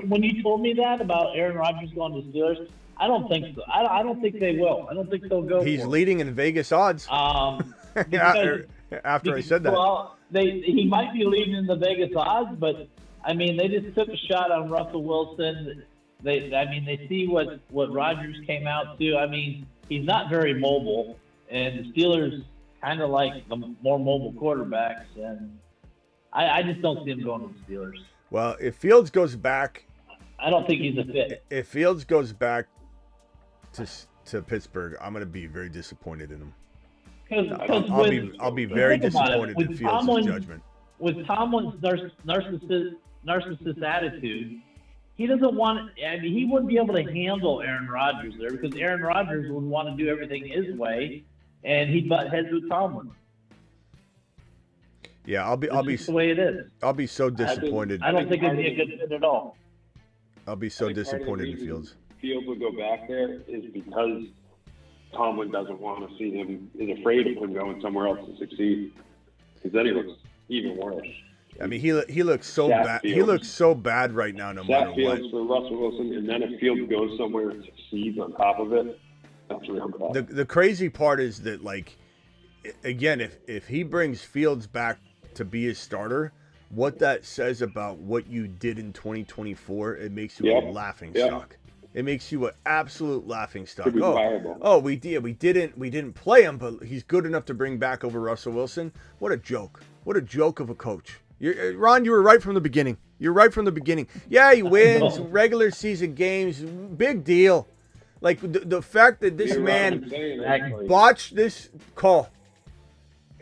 When you told me that about Aaron Rodgers going to Steelers, I don't think so. I don't think they will. I don't think they'll go. He's leading in Vegas odds. After I said that. Well, he might be leading in the Vegas odds, but I mean, they just took a shot on Russell Wilson. They see what Rodgers came out to. I mean, he's not very mobile, and the Steelers kind of like the more mobile quarterbacks, and I just don't see him going to the Steelers. Well, if Fields goes back, I don't think he's a fit. If Fields goes back to Pittsburgh, I'm going to be very disappointed in him. I'll be very disappointed in Fields' judgment. With Tomlin's narcissist attitude, he doesn't want. I mean, he wouldn't be able to handle Aaron Rodgers there because Aaron Rodgers would want to do everything his way, and he'd butt heads with Tomlin. Yeah, I'll be the way it is. I'll be so disappointed. I don't think it'd be a good fit at all. I'll be so disappointed in Fields. Fields will go back there is because Tomlin doesn't want to see him, is afraid of him going somewhere else to succeed. Because then he looks even worse. I mean, he looks so bad. He looks so bad right now, no matter what. Fields for Russell Wilson, and then if Fields goes somewhere and succeeds on top of it, that's real bad. The crazy part is that, like, again, if he brings Fields back to be his starter, what that says about what you did in 2024, it makes you a laughing stock. It makes you an absolute laughing stock. We didn't play him, but he's good enough to bring back over Russell Wilson. What a joke! What a joke of a coach. Ron, you were right from the beginning. You're right from the beginning. Yeah, he wins regular season games. Big deal. Like the fact that this man botched this call.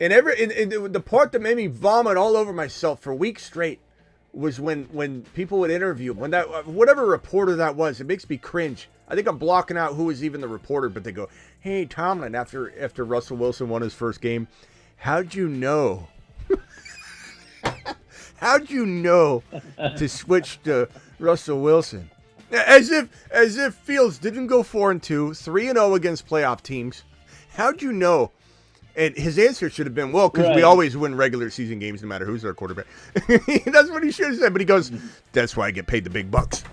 And the part that made me vomit all over myself for weeks straight was when people would interview him. When that whatever reporter that was, it makes me cringe. I think I'm blocking out who was even the reporter, but they go, "Hey, Tomlin, after Russell Wilson won his first game, how'd you know? How'd you know to switch to Russell Wilson?" As if Fields didn't go 4-2, 3-0 against playoff teams. How'd you know? And his answer should have been, well, because we always win regular season games no matter who's our quarterback. That's what he should have said. But he goes, that's why I get paid the big bucks.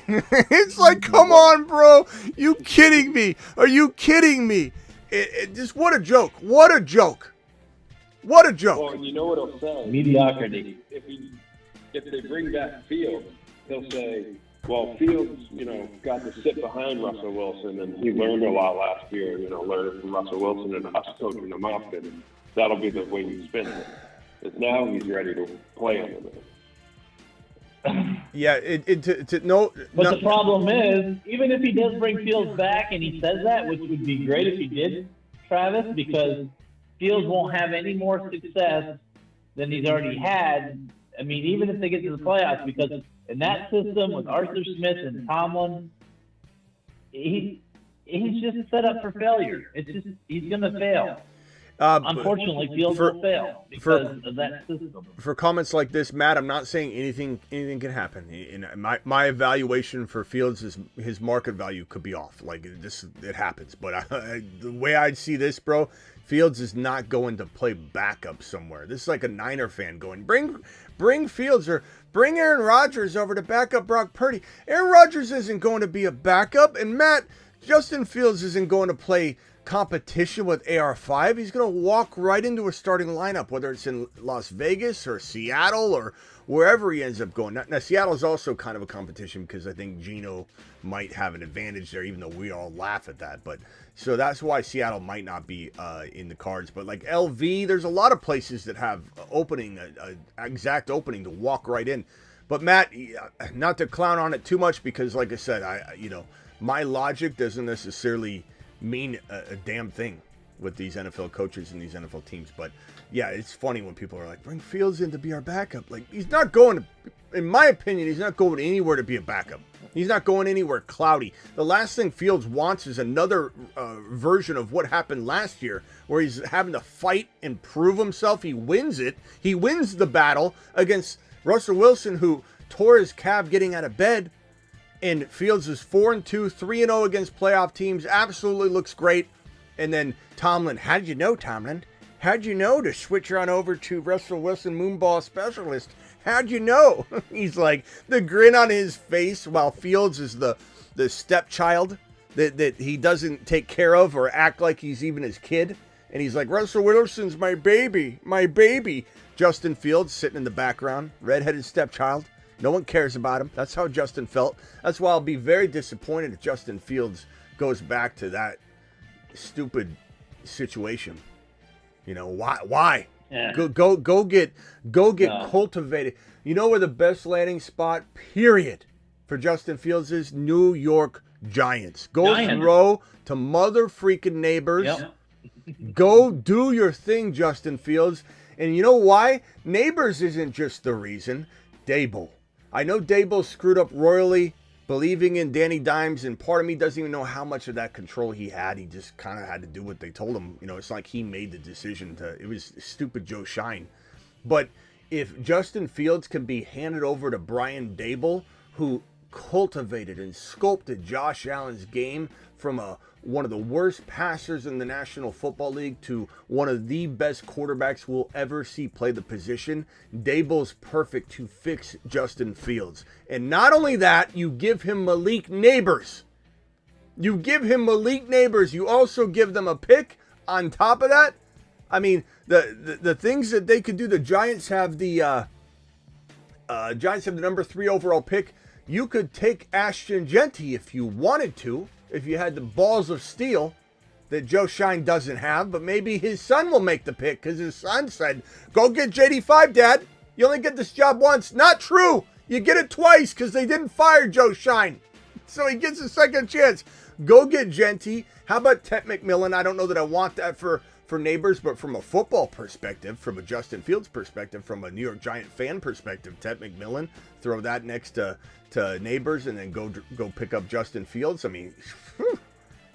It's like, come on, bro. You kidding me? Are you kidding me? Just what a joke. What a joke. What a joke. Well, you know what he'll say? Mediocrity. If they bring back Fields, he'll say, well, Fields, got to sit behind Russell Wilson, and he learned a lot last year, learning from Russell Wilson and us coaching him up, and that'll be the way he spins it. Because now he's ready to play on it. Yeah, the problem is, even if he does bring Fields back, and he says that, which would be great if he did, Travis, because Fields won't have any more success than he's already had. I mean, even if they get to the playoffs, because in that system with Arthur Smith and Tomlin, he's just set up for failure. It's just he's going to fail. Unfortunately, Fields will fail because of that system. For comments like this, Matt, I'm not saying anything can happen. My evaluation for Fields is his market value could be off. Like it happens. But the way I'd see this, bro, Fields is not going to play backup somewhere. This is like a Niner fan going, bring Fields or bring Aaron Rodgers over to back up Brock Purdy. Aaron Rodgers isn't going to be a backup. And Matt, Justin Fields isn't going to play competition with AR5. He's going to walk right into a starting lineup, whether it's in Las Vegas or Seattle or wherever he ends up going. Now Seattle's also kind of a competition because I think Geno might have an advantage there, even though we all laugh at that. But so that's why Seattle might not be in the cards. But like LV, there's a lot of places that have an exact opening to walk right in. But Matt, not to clown on it too much because, like I said, my logic doesn't necessarily mean a damn thing with these NFL coaches and these NFL teams. But yeah, it's funny when people are like, bring Fields in to be our backup. Like, he's not going to, in my opinion, he's not going anywhere to be a backup. He's not going anywhere cloudy. The last thing Fields wants is another version of what happened last year, where he's having to fight and prove himself. He wins it. He wins the battle against Russell Wilson, who tore his calf getting out of bed. And Fields is 4-2, 3-0 against playoff teams. Absolutely looks great. And then Tomlin, how did you know, Tomlin? How'd you know to switch on over to Russell Wilson Moonball Specialist? How'd you know? He's like, the grin on his face while Fields is the stepchild that he doesn't take care of or act like he's even his kid. And he's like, Russell Wilson's my baby, my baby. Justin Fields sitting in the background, redheaded stepchild. No one cares about him. That's how Justin felt. That's why I'll be very disappointed if Justin Fields goes back to that stupid situation. Why? Yeah. Go get cultivated. You know where the best landing spot, period, for Justin Fields is? New York Giants. Go throw to mother freaking neighbors. Yep. Go do your thing, Justin Fields. And you know why? Neighbors isn't just the reason. Dable. I know Dable screwed up royally, believing in Danny Dimes, and part of me doesn't even know how much of that control he had. He just kind of had to do what they told him. You know, it's like he made the decision to. It was stupid Joe Shine. But if Justin Fields can be handed over to Brian Dable, who cultivated and sculpted Josh Allen's game from one of the worst passers in the National Football League to one of the best quarterbacks we'll ever see play the position, Dable's perfect to fix Justin Fields. And not only that, you give him Malik Neighbors. You give him Malik Neighbors. You also give them a pick on top of that. I mean, the things that they could do. The Giants have the number 3 overall pick. You could take Ashton Genty if you wanted to, if you had the balls of steel that Joe Shine doesn't have, but maybe his son will make the pick because his son said, go get JD5, Dad. You only get this job once. Not true. You get it twice because they didn't fire Joe Shine. So he gets a second chance. Go get Genty. How about Ted McMillan? I don't know that I want that for Neighbors, but from a football perspective, from a Justin Fields perspective, from a New York Giant fan perspective, Ted McMillan, throw that next to Neighbors and then go pick up Justin Fields. I mean,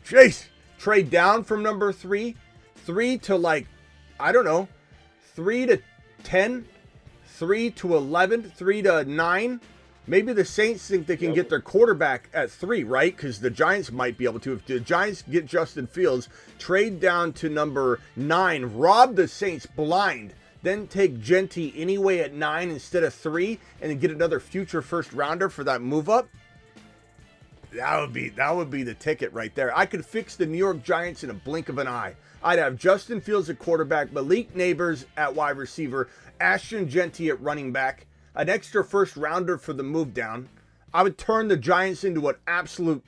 jeez, trade down from number 3 to like, I don't know, 3 to 10, 3 to 11, 3 to 9. Maybe the Saints think they can get their quarterback at 3, right? Because the Giants might be able to. If the Giants get Justin Fields, trade down to number 9, rob the Saints blind, then take Genty anyway at 9 instead of 3, and then get another future first rounder for that move up. That would be the ticket right there. I could fix the New York Giants in a blink of an eye. I'd have Justin Fields at quarterback, Malik Neighbors at wide receiver, Ashton Genty at running back, an extra first rounder for the move down. I would turn the Giants into an absolute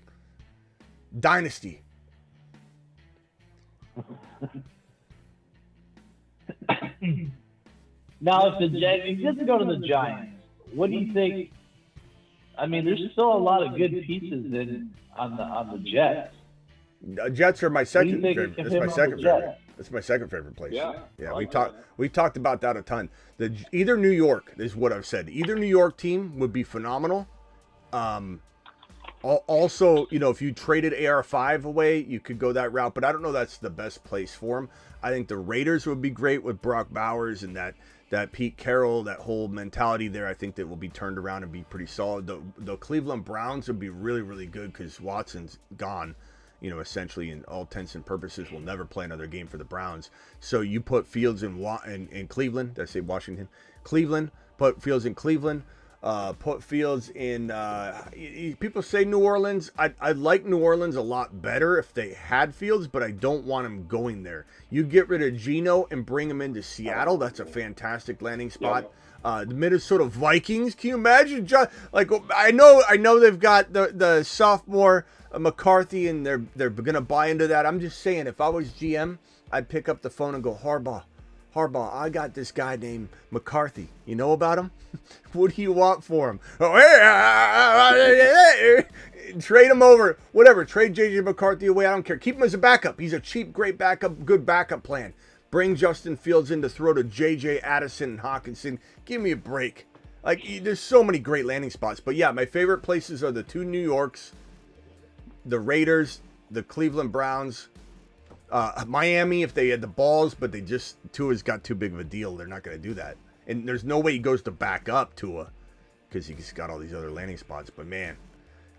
dynasty. Now, if you just go to the Giants, what do you think? I mean, there's still a lot of good pieces on the Jets. Jets are my second favorite. That's That's my second favorite. That's my second favorite place. Yeah. We talked about that a ton. Either New York is what I've said. Either New York team would be phenomenal. Also, you know, if you traded AR5 away, you could go that route. But I don't know that's the best place for him. I think the Raiders would be great with Brock Bowers and that Pete Carroll, that whole mentality there. I think that will be turned around and be pretty solid. The Cleveland Browns would be really, really good because Watson's gone. You know, essentially, in all intents and purposes, will never play another game for the Browns. So you put Fields in Cleveland. Did I say Washington? Cleveland. Put Fields in Cleveland. Put Fields in. People say New Orleans. I like New Orleans a lot better if they had Fields, but I don't want him going there. You get rid of Geno and bring him into Seattle. That's a fantastic landing spot. The Minnesota Vikings. Can you imagine? Like, I know they've got the sophomore McCarthy, and they're gonna buy into that. I'm just saying, if I was GM, I'd pick up the phone and go, Harbaugh, I got this guy named McCarthy. You know about him? What do you want for him? Oh, hey, trade him over. Whatever. Trade JJ McCarthy away. I don't care. Keep him as a backup. He's a cheap, great backup, good backup plan. Bring Justin Fields in to throw to JJ, Addison, and Hawkinson. Give me a break. Like, there's so many great landing spots. But yeah, my favorite places are the 2 New Yorks, the Raiders, the Cleveland Browns, Miami if they had the balls, but Tua's got too big of a deal. They're not going to do that. And there's no way he goes to back up Tua because he's got all these other landing spots. But man,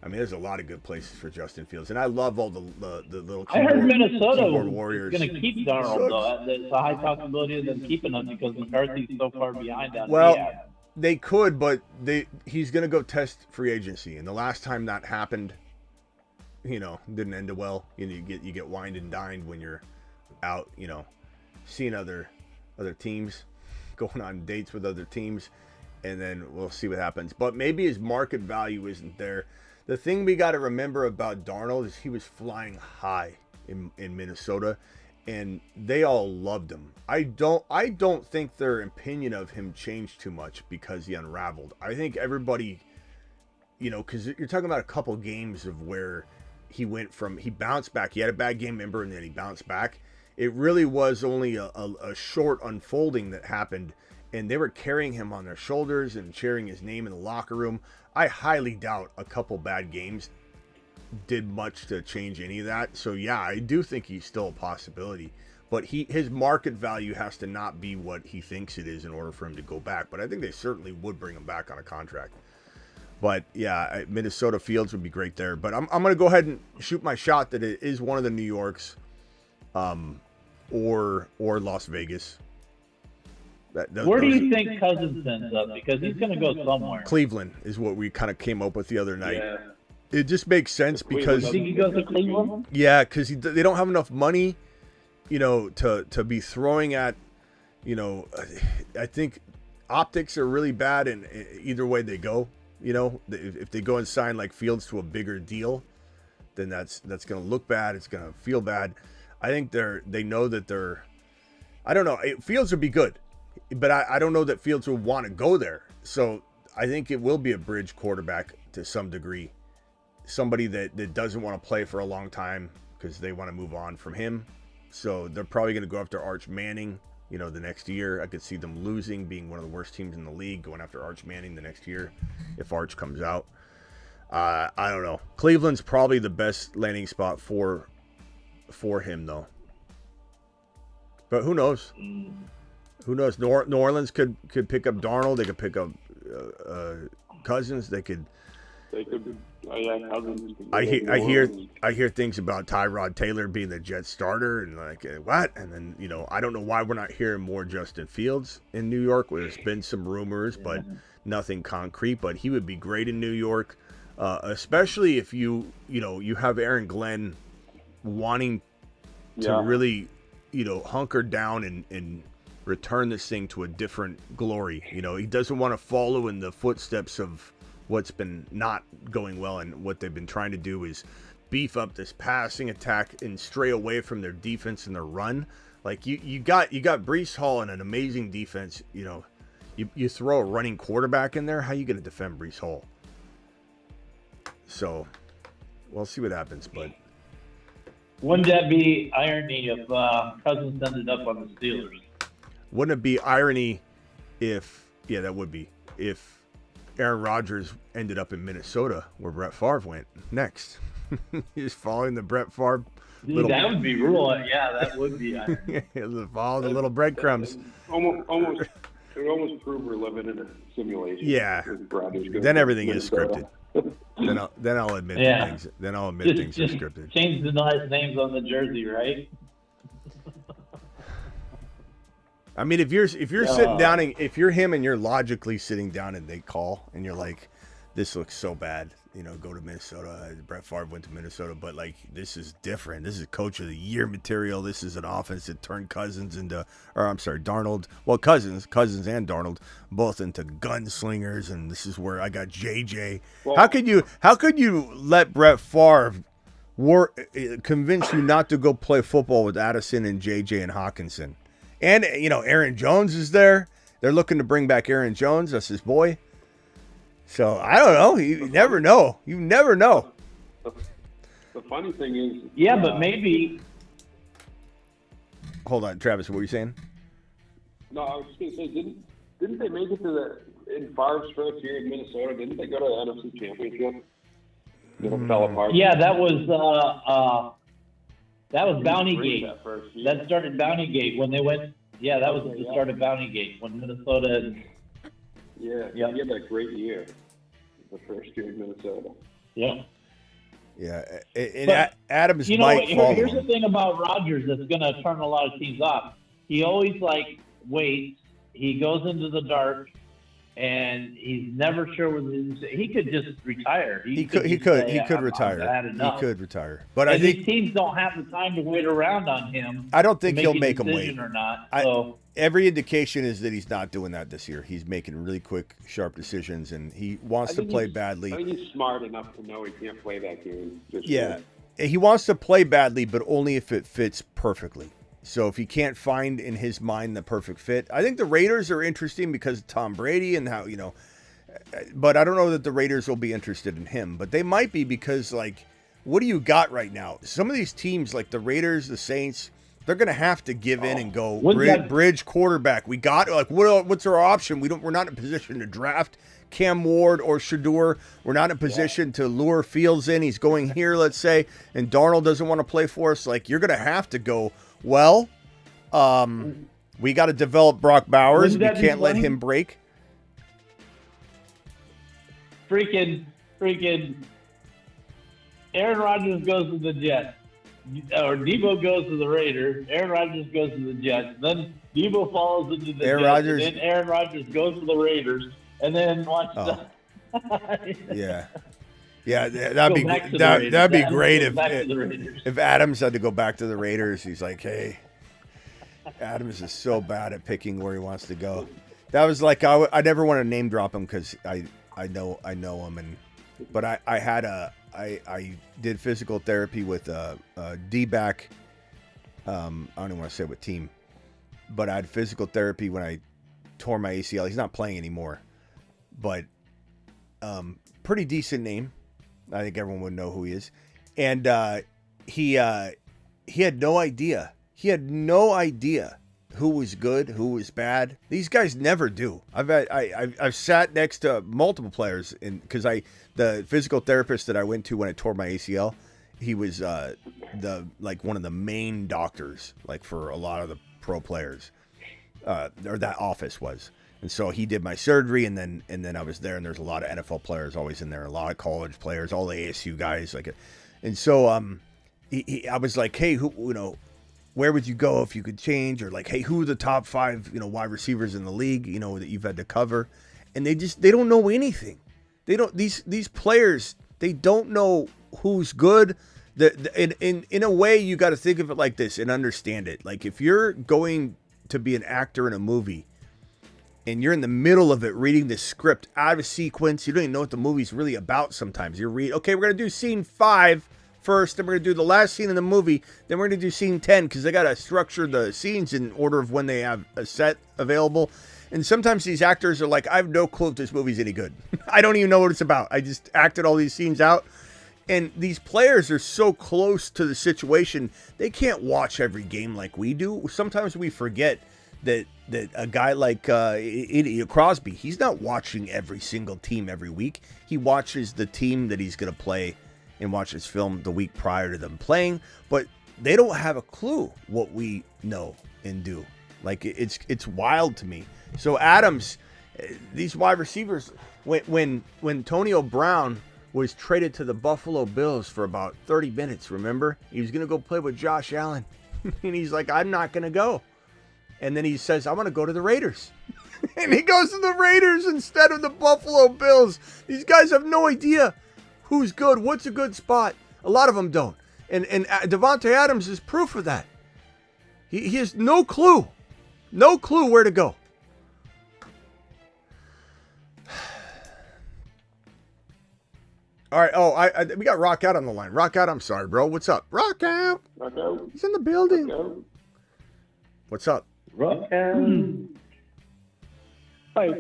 I mean, there's a lot of good places for Justin Fields, and I love all the little. I heard Minnesota Warriors going to keep Darnold though. There's a high possibility of them keeping him because McCarthy's so far behind on. Well, they could, but he's going to go test free agency, and the last time that happened, you know, didn't end well. You know, you get wined and dined when you're out, you know, seeing other teams, going on dates with other teams, and then we'll see what happens. But maybe his market value isn't there. The thing we got to remember about Darnold is he was flying high in Minnesota, and they all loved him. I don't think their opinion of him changed too much because he unraveled. I think everybody, you know, because you're talking about a couple games of where he bounced back. He had a bad game, remember, and then he bounced back. it really was only a short unfolding that happened, and they were carrying him on their shoulders and cheering his name in the locker room. I highly doubt a couple bad games did much to change any of that. So yeah, I do think he's still a possibility, but his market value has to not be what he thinks it is in order for him to go back. But I think they certainly would bring him back on a contract. But yeah, Minnesota Fields would be great there. But I'm going to go ahead and shoot my shot that it is one of the New Yorks, or Las Vegas. Where do you think Cousins ends up? Because he's going to go somewhere. Cleveland is what we kind of came up with the other night. Yeah. It just makes sense because You think he goes to Cleveland? yeah, because they don't have enough money, to be throwing at, I think optics are really bad, and either way they go. If they go and sign like Fields to a bigger deal, then that's going to look bad. It's going to feel bad. I think they know that they're. I don't know. Fields would be good, but I don't know that Fields would want to go there. So I think it will be a bridge quarterback to some degree. Somebody that doesn't want to play for a long time because they want to move on from him. So they're probably going to go after Arch Manning, the next year. I could see them losing, being one of the worst teams in the league, going after Arch Manning the next year if Arch comes out. I don't know. Cleveland's probably the best landing spot for him, though. But who knows? Who knows? New Orleans could pick up Darnold. They could pick up Cousins. They could. Cousins. I hear things about Tyrod Taylor being the Jets starter, and like what? And then I don't know why we're not hearing more Justin Fields in New York. There's been some rumors, but nothing concrete. But he would be great in New York, especially if you have Aaron Glenn wanting to really hunker down and return this thing to a different glory. He doesn't want to follow in the footsteps of what's been not going well, and what they've been trying to do is beef up this passing attack and stray away from their defense and their run. Like you got Breece Hall and an amazing defense. You throw a running quarterback in there, how are you going to defend Breece Hall? So we'll see what happens. But wouldn't that be irony if Cousins ended up on the Steelers? Wouldn't it be irony if that would be if Aaron Rodgers ended up in Minnesota, where Brett Favre went next? He's following the Brett Favre. That would be real. Yeah, that would be irony. Follow the little breadcrumbs. It would almost prove we're living in a simulation. Yeah. Then everything is scripted. Then I'll admit things. Then I'll admit things are scripted. Change the nice names on the jersey, right? I mean, if you're sitting down and if you're him and you're logically sitting down and they call and you're like, this looks so bad, go to Minnesota. Brett Favre went to Minnesota, but like, this is different. This is coach of the year material. This is an offense that turned Darnold. Well, Cousins and Darnold both into gunslingers, and this is where I got JJ. Well, how could you let Brett Favre convince you not to go play football with Addison and JJ and Hawkinson? And, Aaron Jones is there. They're looking to bring back Aaron Jones. That's his boy. So, I don't know. You never know. You never know. The funny thing is... Yeah, but maybe... Hold on, Travis, what were you saying? No, I was just going to say, didn't they make it to in Favre's first year in Minnesota, didn't they go to the NFC Championship? It fell apart. Yeah, that was Bountygate. That started Bountygate when they went. Yeah, that was the start of Bountygate when Minnesota. Yeah, he had that great year, the first year in Minnesota. Yeah. Yeah, and Adams might follow. Here's the thing about Rodgers that's going to turn a lot of teams off. He always waits. He goes into the dark, and he's never sure whether he could just retire. He could retire. But and I think these teams don't have the time to wait around on him. I don't think he'll make them wait or not. Every indication is that he's not doing that this year. He's making really quick, sharp decisions, and he wants to play badly. I think he's smart enough to know he can't play that game. He wants to play badly, but only if it fits perfectly. So if he can't find in his mind the perfect fit, I think the Raiders are interesting because of Tom Brady and how, but I don't know that the Raiders will be interested in him, but they might be because what do you got right now? Some of these teams like the Raiders, the Saints, They're going to have to give in and go Wouldn't that- bridge quarterback. We got what's our option? We're not in a position to draft Cam Ward or Shador. We're not in a position to lure Fields in. He's going here, let's say, and Darnold doesn't want to play for us. Like, you're going to have to go, well, we got to develop Brock Bowers. We Wouldn't that be can't let funny? him break. Freaking Aaron Rodgers goes to the Jets. Or Deebo goes to the Raiders. Aaron Rodgers goes to the Jets. Then Deebo follows into the Aaron Jets. Rodgers- And then Aaron Rodgers goes to the Raiders. And then watch Yeah. Yeah, that'd be Go back to the that'd Raiders. be Adams great goes back to the Raiders. if Adams had to go back to the Raiders. He's like, hey, Adams is so bad at picking where he wants to go. That was like I never want to name drop him because I know him, but I did physical therapy with D-back. I don't even want to say what team, but I had physical therapy when I tore my ACL. He's not playing anymore, but pretty decent name. I think everyone would know who he is, and he had no idea. He had no idea who was good, who was bad. These guys never do. I've sat next to multiple players, because the physical therapist that I went to when I tore my ACL, he was one of the main doctors, like, for a lot of the pro players, or that office was. And so he did my surgery, and then I was there, and there's a lot of NFL players always in there, a lot of college players, all the ASU guys, and so I was like, hey, where would you go if you could change? Or like, hey, who are the top 5, wide receivers in the league, that you've had to cover? And they don't know anything. They don't, these players, they don't know who's good. In a way, you got to think of it like this and understand it. Like, if you're going to be an actor in a movie and you're in the middle of it reading the script out of sequence, you don't even know what the movie's really about sometimes. You read, okay, we're going to do scene 5 first, then we're going to do the last scene in the movie, then we're going to do scene 10, because they got to structure the scenes in order of when they have a set available. And sometimes these actors are like, I have no clue if this movie's any good. I don't even know what it's about. I just acted all these scenes out. And these players are so close to the situation, they can't watch every game like we do. Sometimes we forget that a guy like Crosby, he's not watching every single team every week. He watches the team that he's going to play and watches film the week prior to them playing. But they don't have a clue what we know and do. Like, it's wild to me. So Adams, these wide receivers, when Antonio Brown was traded to the Buffalo Bills for about 30 minutes, remember? He was going to go play with Josh Allen. And he's like, I'm not going to go. And then he says, I'm going to go to the Raiders. And he goes to the Raiders instead of the Buffalo Bills. These guys have no idea who's good, what's a good spot. A lot of them don't. And Devontae Adams is proof of that. He has no clue. No clue where to go. All right. Oh, we got Rock Out on the line. Rock Out, I'm sorry, bro. What's up? Rock Out. Rock out. He's in the building. Rock out. What's up? As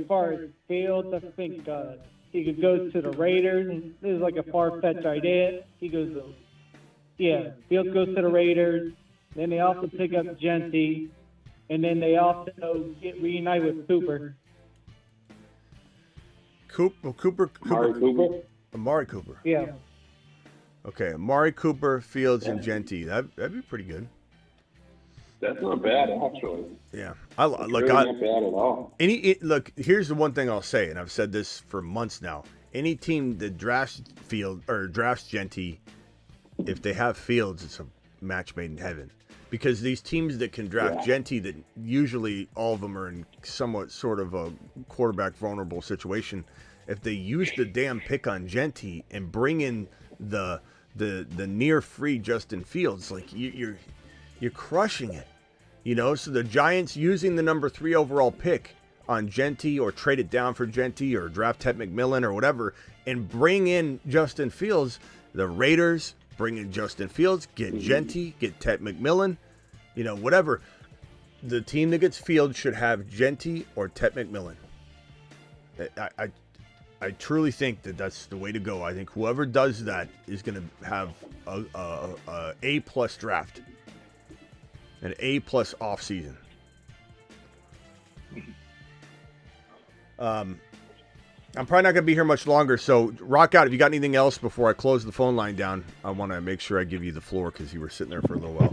far as Fields, I think he could go to the Raiders. And this is like a far-fetched idea. Fields goes to the Raiders. Then they also pick up Genty, and then they also get reunited with Cooper. Amari Cooper. Yeah. Okay, Amari Cooper, Fields, and Genty. That'd be pretty good. That's not bad, actually. Yeah, Really not bad at all. Look, here's the one thing I'll say, and I've said this for months now. Any team that drafts Genty, if they have Fields, it's a match made in heaven. Because these teams that can draft Genty, that usually all of them are in somewhat sort of a quarterback vulnerable situation. If they use the damn pick on Genty and bring in the near free Justin Fields, like you're crushing it. So the Giants using the number 3 overall pick on Genty, or trade it down for Genty, or draft Ted McMillan or whatever, and bring in Justin Fields. The Raiders bring in Justin Fields, get Genty, get Ted McMillan, whatever. The team that gets Fields should have Genty or Ted McMillan. I truly think that that's the way to go. I think whoever does that is going to have a A+ draft. An A+ off season. I'm probably not going to be here much longer, so rock out. If you got anything else before I close the phone line down, I want to make sure I give you the floor because you were sitting there for a little while.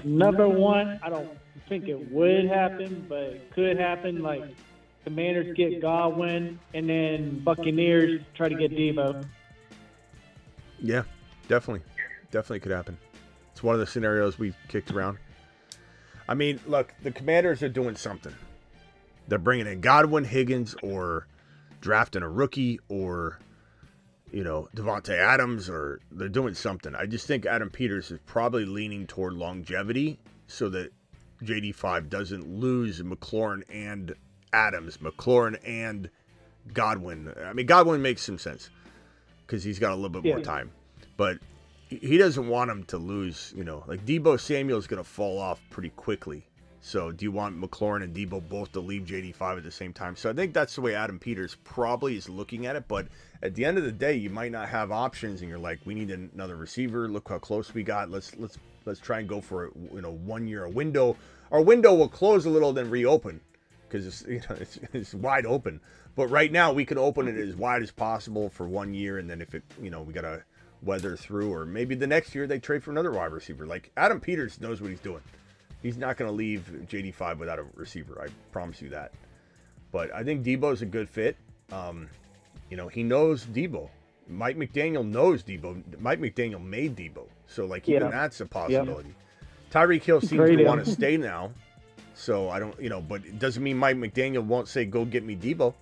Number one, I don't think it would happen, but it could happen. Like, Commanders get Godwin, and then Buccaneers try to get Deebo. Yeah, definitely. Definitely could happen. It's one of the scenarios we kicked around. I mean, look, the Commanders are doing something. They're bringing in Godwin, Higgins, or drafting a rookie, or, Devontae Adams, or they're doing something. I just think Adam Peters is probably leaning toward longevity so that JD5 doesn't lose McLaurin and Adams, McLaurin and Godwin. I mean, Godwin makes some sense because he's got a little bit more time. But he doesn't want him to lose, like Deebo Samuel is going to fall off pretty quickly. So do you want McLaurin and Deebo both to leave JD5 at the same time? So I think that's the way Adam Peters probably is looking at it. But at the end of the day, you might not have options, and you're like, we need another receiver. Look how close we got. Let's try and go for 1 year a window. Our window will close a little, then reopen because it's wide open. But right now we can open it as wide as possible for 1 year, and then if it we gotta weather through, or maybe the next year they trade for another wide receiver. Like Adam Peters knows what he's doing. He's not going to leave JD5 without a receiver. I promise you that. But I think Deebo's a good fit. He knows Deebo. Mike McDaniel knows Deebo. Mike McDaniel made Deebo. So, even that's a possibility. Yeah. Tyreek Hill seems to want to stay now. So, I don't, but it doesn't mean Mike McDaniel won't say, go get me Deebo.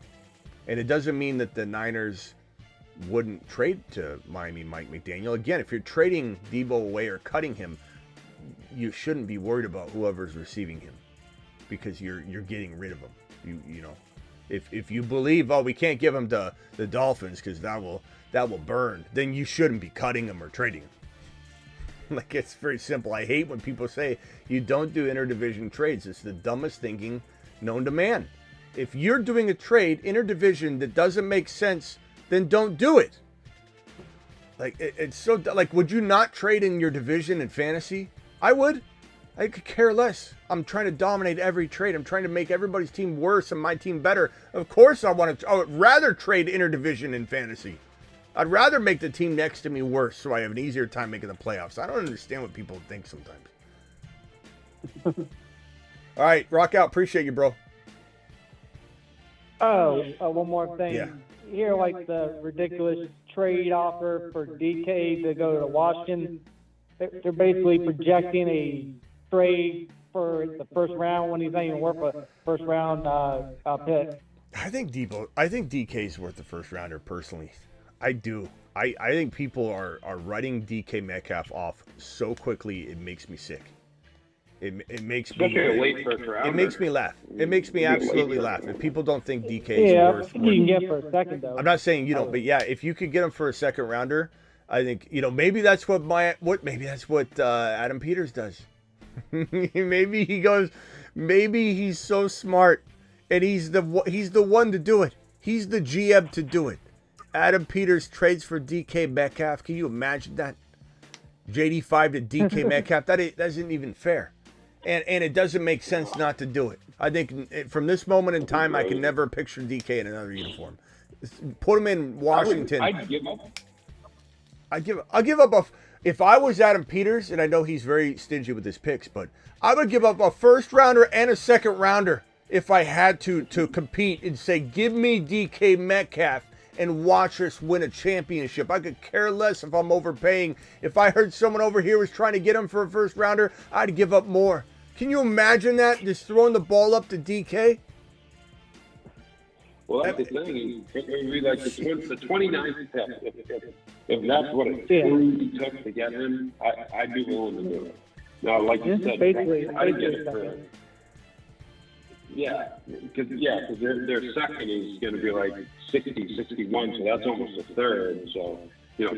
And it doesn't mean that the Niners wouldn't trade to Miami Mike McDaniel. Again, if you're trading Deebo away or cutting him, you shouldn't be worried about whoever's receiving him because you're getting rid of him. If you believe, we can't give him to the Dolphins because that will burn, then you shouldn't be cutting him or trading him. It's very simple. I hate when people say you don't do interdivision trades. It's the dumbest thinking known to man. If you're doing a trade interdivision that doesn't make sense, then don't do it. It's so would you not trade in your division in fantasy? I would. I could care less. I'm trying to dominate every trade. I'm trying to make everybody's team worse and my team better. Of course I would rather trade interdivision in fantasy. I'd rather make the team next to me worse so I have an easier time making the playoffs. I don't understand what people think sometimes. All right, rock out. Appreciate you, bro. One more thing. Yeah. You hear the ridiculous trade offer for DK to go to Washington. They're basically projecting a trade for the first round when he's not even worth a first round pick. I think DK is worth the first rounder personally. I do. I think people are writing DK Metcalf off so quickly it makes me sick. It makes me a late first rounder. It makes me laugh. It makes me absolutely laugh. If people don't think DK is worth you can get for a second though. I'm not saying you don't, but yeah, if you could get him for a second rounder, I think maybe that's what Adam Peters does. Maybe he goes. Maybe he's so smart, and he's the one to do it. He's the GM to do it. Adam Peters trades for DK Metcalf. Can you imagine that? JD5 to DK Metcalf. That isn't even fair, and it doesn't make sense not to do it. I think from this moment in time, I can never picture DK in another uniform. Put him in Washington. I'd give up. I'll give up if I was Adam Peters, and I know he's very stingy with his picks, but I would give up a first rounder and a second rounder if I had to compete and say, give me DK Metcalf and watch us win a championship. I could care less if I'm overpaying. If I heard someone over here was trying to get him for a first rounder, I'd give up more. Can you imagine that? Just throwing the ball up to DK? Well, that's the thing. It would be like the 29th pick. If that's what it truly took to get him, I'd be willing to do it. Now, like you said, I'd get it for. Yeah, because their second is going to be like 60, 61, so that's almost a third. So,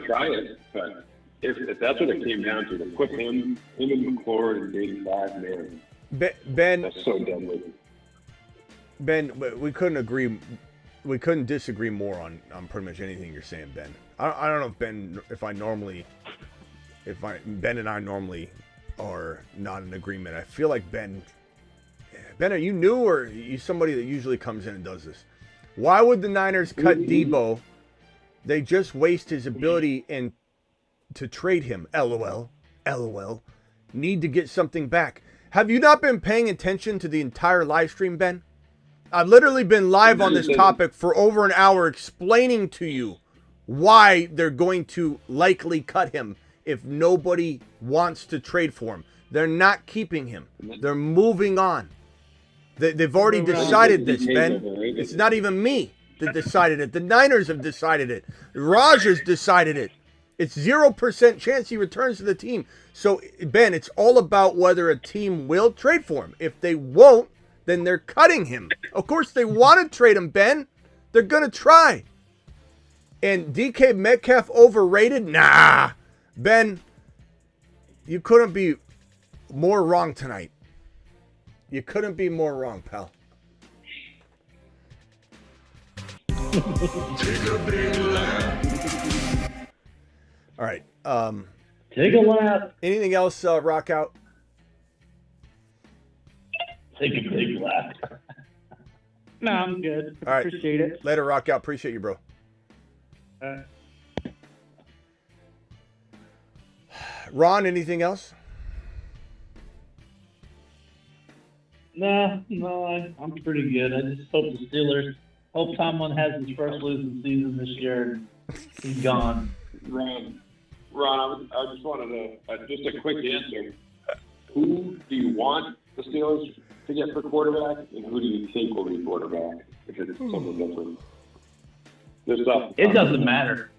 try it. But if that's what it came down to put him and McLaurin and 85, man, Ben, that's so deadly. Ben, we couldn't disagree more on pretty much anything you're saying, Ben. I don't know if I normally Ben and I normally are not in agreement. I feel like Ben, are you new or are you somebody that usually comes in and does this? Why would the Niners cut Deebo? They just waste his ability and to trade him. LOL. LOL. Need to get something back. Have you not been paying attention to the entire live stream, Ben? I've literally been live on this topic for over an hour explaining to you why they're going to likely cut him if nobody wants to trade for him. They're not keeping him. They're moving on. They've already decided this, Ben. It's not even me that decided it. The Niners have decided it. Raj has decided it. It's 0% chance he returns to the team. So, Ben, it's all about whether a team will trade for him. If they won't, then they're cutting him. Of course, they want to trade him, Ben. They're going to try. And DK Metcalf overrated? Nah. Ben, you couldn't be more wrong tonight. You couldn't be more wrong, pal. Take a big laugh. All right. Take a lap. Anything else, Rock Out? Take a big lap. No, I'm good. All right. Appreciate it. Later, Rock Out. Appreciate you, bro. Ron, anything else? No, I'm pretty good. I just hope the Steelers, hope Tomlin has his first losing season this year and he's gone. Ron, I just wanted just a quick answer. Who do you want the Steelers to get for quarterback, and who do you think will be quarterback if it's something different? It doesn't matter.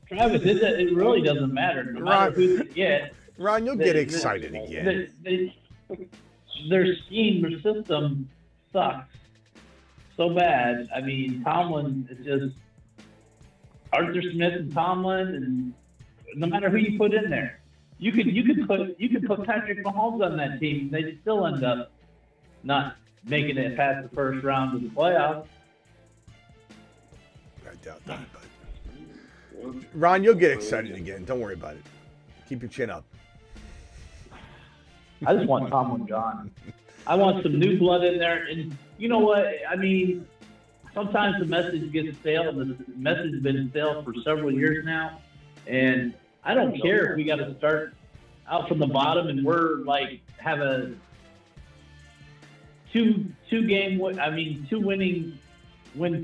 Travis, it really doesn't matter. No matter who they get. Ron, you'll get excited again. Their scheme, their system sucks so bad. I mean, Tomlin is just Arthur Smith and Tomlin, and no matter who you put in there, you could put Patrick Mahomes on that team. They still end up not making it past the first round of the playoffs. I doubt that, but Ron, you'll get excited again. Don't worry about it. Keep your chin up. I just want Tomlin gone. I want some new blood in there. And you know what? I mean, sometimes the message gets stale. The message has been stale for several years now. And I don't care if we got to start out from the bottom and we're like have a win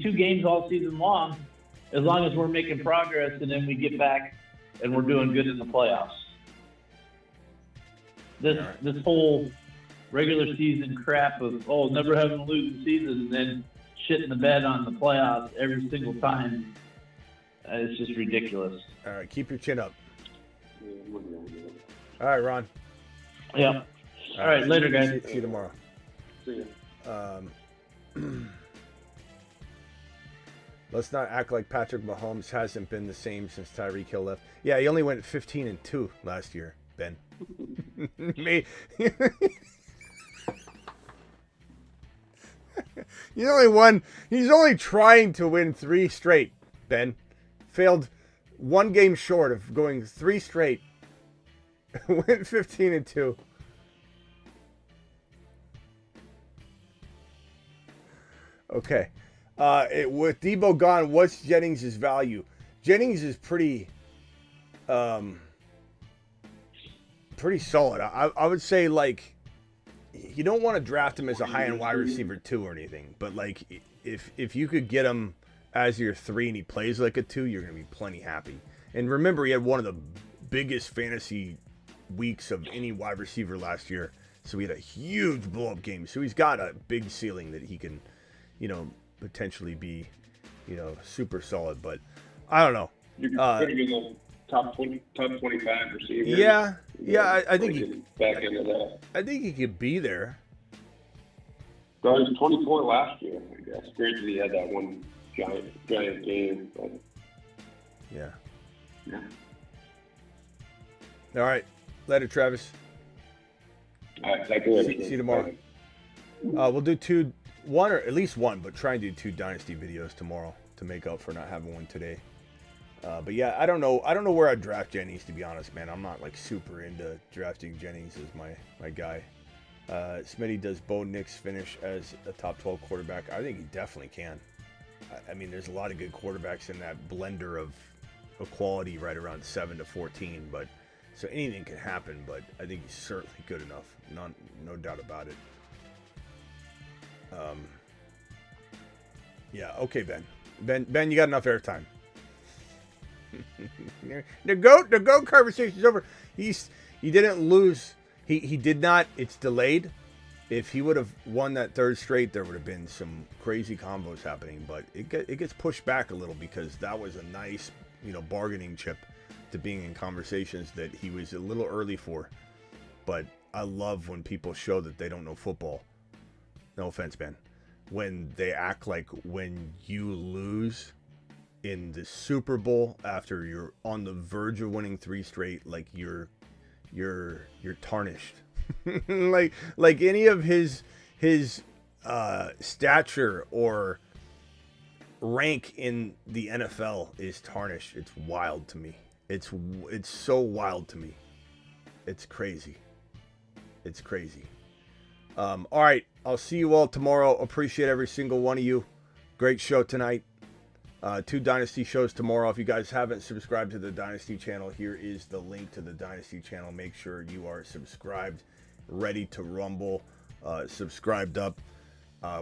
2 games all season long, as long as we're making progress and then we get back and we're doing good in the playoffs. This whole regular season crap of never having a losing season and then shit in the bed on the playoffs every single time, it's just ridiculous. All right, keep your chin up. All right, Ron. Yeah. All right, later, guys. See you tomorrow. See you. Let's not act like Patrick Mahomes hasn't been the same since Tyreek Hill left. Yeah, he only went 15-2 last year, Ben. Me. He's only trying to win 3 straight, Ben. Failed 1 game short of going 3 straight. Went 15-2. Okay. With Deebo gone, what's Jennings' value? Jennings is pretty solid. I would say, like, you don't want to draft him as a high-end wide receiver 2 or anything, but like if you could get him as your 3 and he plays like a 2, you're going to be plenty happy. And remember, he had one of the biggest fantasy weeks of any wide receiver last year, so he had a huge blow-up game. So he's got a big ceiling that he can, potentially be, super solid. But I don't know. You're putting in the top 25 receiver. Yeah, I think he back into that. I think he could be there. So he was 24 last year, I guess. Granted, he had that one giant game, but yeah. Yeah. All right, later, Travis. All right, thank you. See you tomorrow. We'll do one or at least one, but try and do 2 Dynasty videos tomorrow to make up for not having one today. But yeah, I don't know where I'd draft Jennings, to be honest, man. I'm not like super into drafting Jennings as my guy. Smitty, does Bo Nix finish as a top 12 quarterback? I think he definitely can. I mean, there's a lot of good quarterbacks in that blender of quality right around 7 to 14, but so anything can happen, but I think he's certainly good enough. No doubt about it. Yeah, okay, Ben, you got enough airtime. The GOAT conversation's over. He didn't lose. He did not. It's delayed. If he would have won that third straight, there would have been some crazy combos happening. But it gets pushed back a little because that was a nice, bargaining chip to being in conversations that he was a little early for. But I love when people show that they don't know football. No offense, man. When they act like when you lose in the Super Bowl after you're on the verge of winning 3 straight, like you're tarnished. like any of his stature or rank in the NFL is tarnished. It's wild to me. It's so wild to me. It's crazy. It's crazy. All right, I'll see you all tomorrow. Appreciate every single one of you. Great show tonight. 2 Dynasty shows tomorrow. If you guys haven't subscribed to the Dynasty channel, here is the link to the Dynasty channel. Make sure you are subscribed, ready to rumble, subscribed up.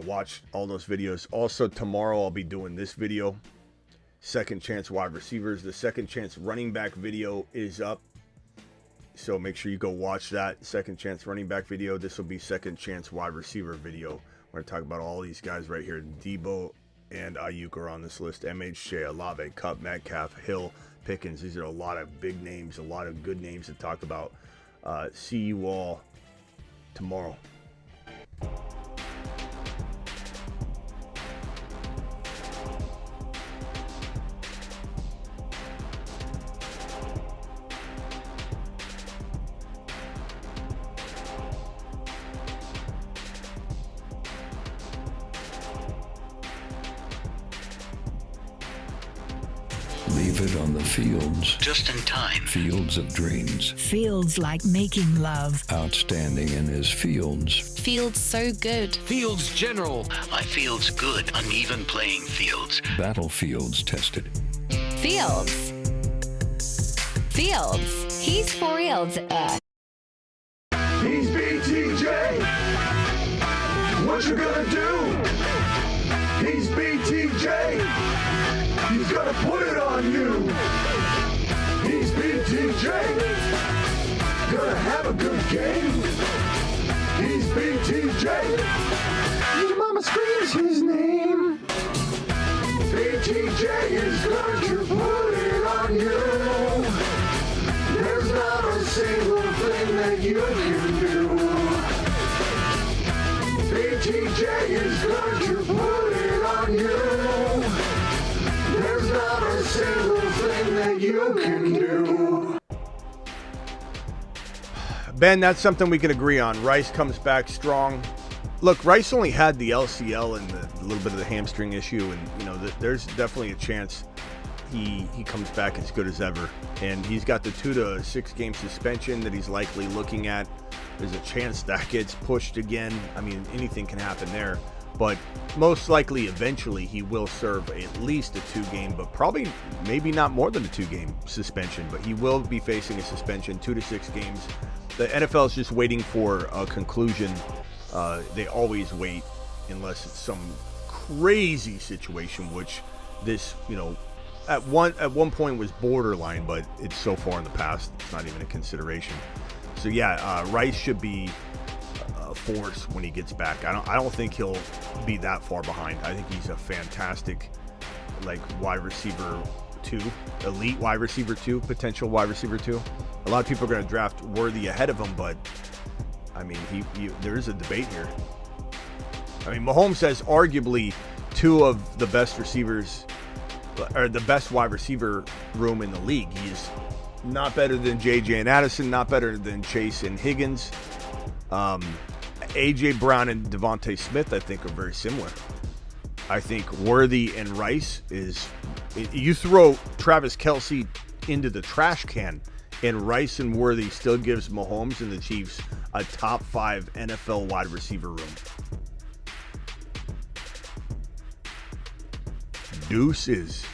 Watch all those videos. Also, tomorrow I'll be doing this video, Second Chance Wide Receivers. The Second Chance Running Back video is up, so make sure you go watch that Second Chance Running Back video. This will be Second Chance Wide Receiver video. We're going to talk about all these guys right here. Deebo and Ayuk are on this list. MHJ, Olave, Kupp, Metcalf, Hill, Pickens. These are a lot of big names, a lot of good names to talk about. See you all tomorrow. Leave it on the fields. Just in time. Fields of dreams. Feels like making love. Outstanding in his fields. Feels so good. Fields general. My field's good. Uneven playing fields. Battlefields tested. Fields. Fields. He's for reals. He's BTJ. What you gonna do? He's BTJ. He's gonna put it on you. He's BTJ. Gonna have a good game. He's BTJ. Your mama screams his name. BTJ is going to put it on you. There's not a single thing that you can do. BTJ is going to put it on you. There's not a single thing that you can do. Ben, that's something we can agree on. Rice comes back strong. Look, Rice only had the LCL and a little bit of the hamstring issue, and there's definitely a chance he comes back as good as ever. And he's got the 2 to 6 game suspension that he's likely looking at. There's a chance that gets pushed again. I mean, anything can happen there. But most likely, eventually, he will serve at least a 2-game, but probably maybe not more than a 2-game suspension. But he will be facing a suspension, 2 to 6 games. The NFL is just waiting for a conclusion. They always wait unless it's some crazy situation, which this, at one point was borderline, but it's so far in the past, it's not even a consideration. So yeah, Rice should be a force when he gets back. I don't think he'll be that far behind. I think he's a fantastic, wide receiver 2, elite wide receiver 2, potential wide receiver 2. A lot of people are going to draft Worthy ahead of him, but I mean, there is a debate here. I mean, Mahomes has arguably 2 of the best receivers, or the best wide receiver room in the league. He's not better than JJ and Addison, not better than Chase and Higgins. AJ Brown and Devontae Smith, I think, are very similar. I think Worthy and Rice is You throw Travis Kelce into the trash can, and Rice and Worthy still gives Mahomes and the Chiefs a top 5 NFL wide receiver room. Deuces.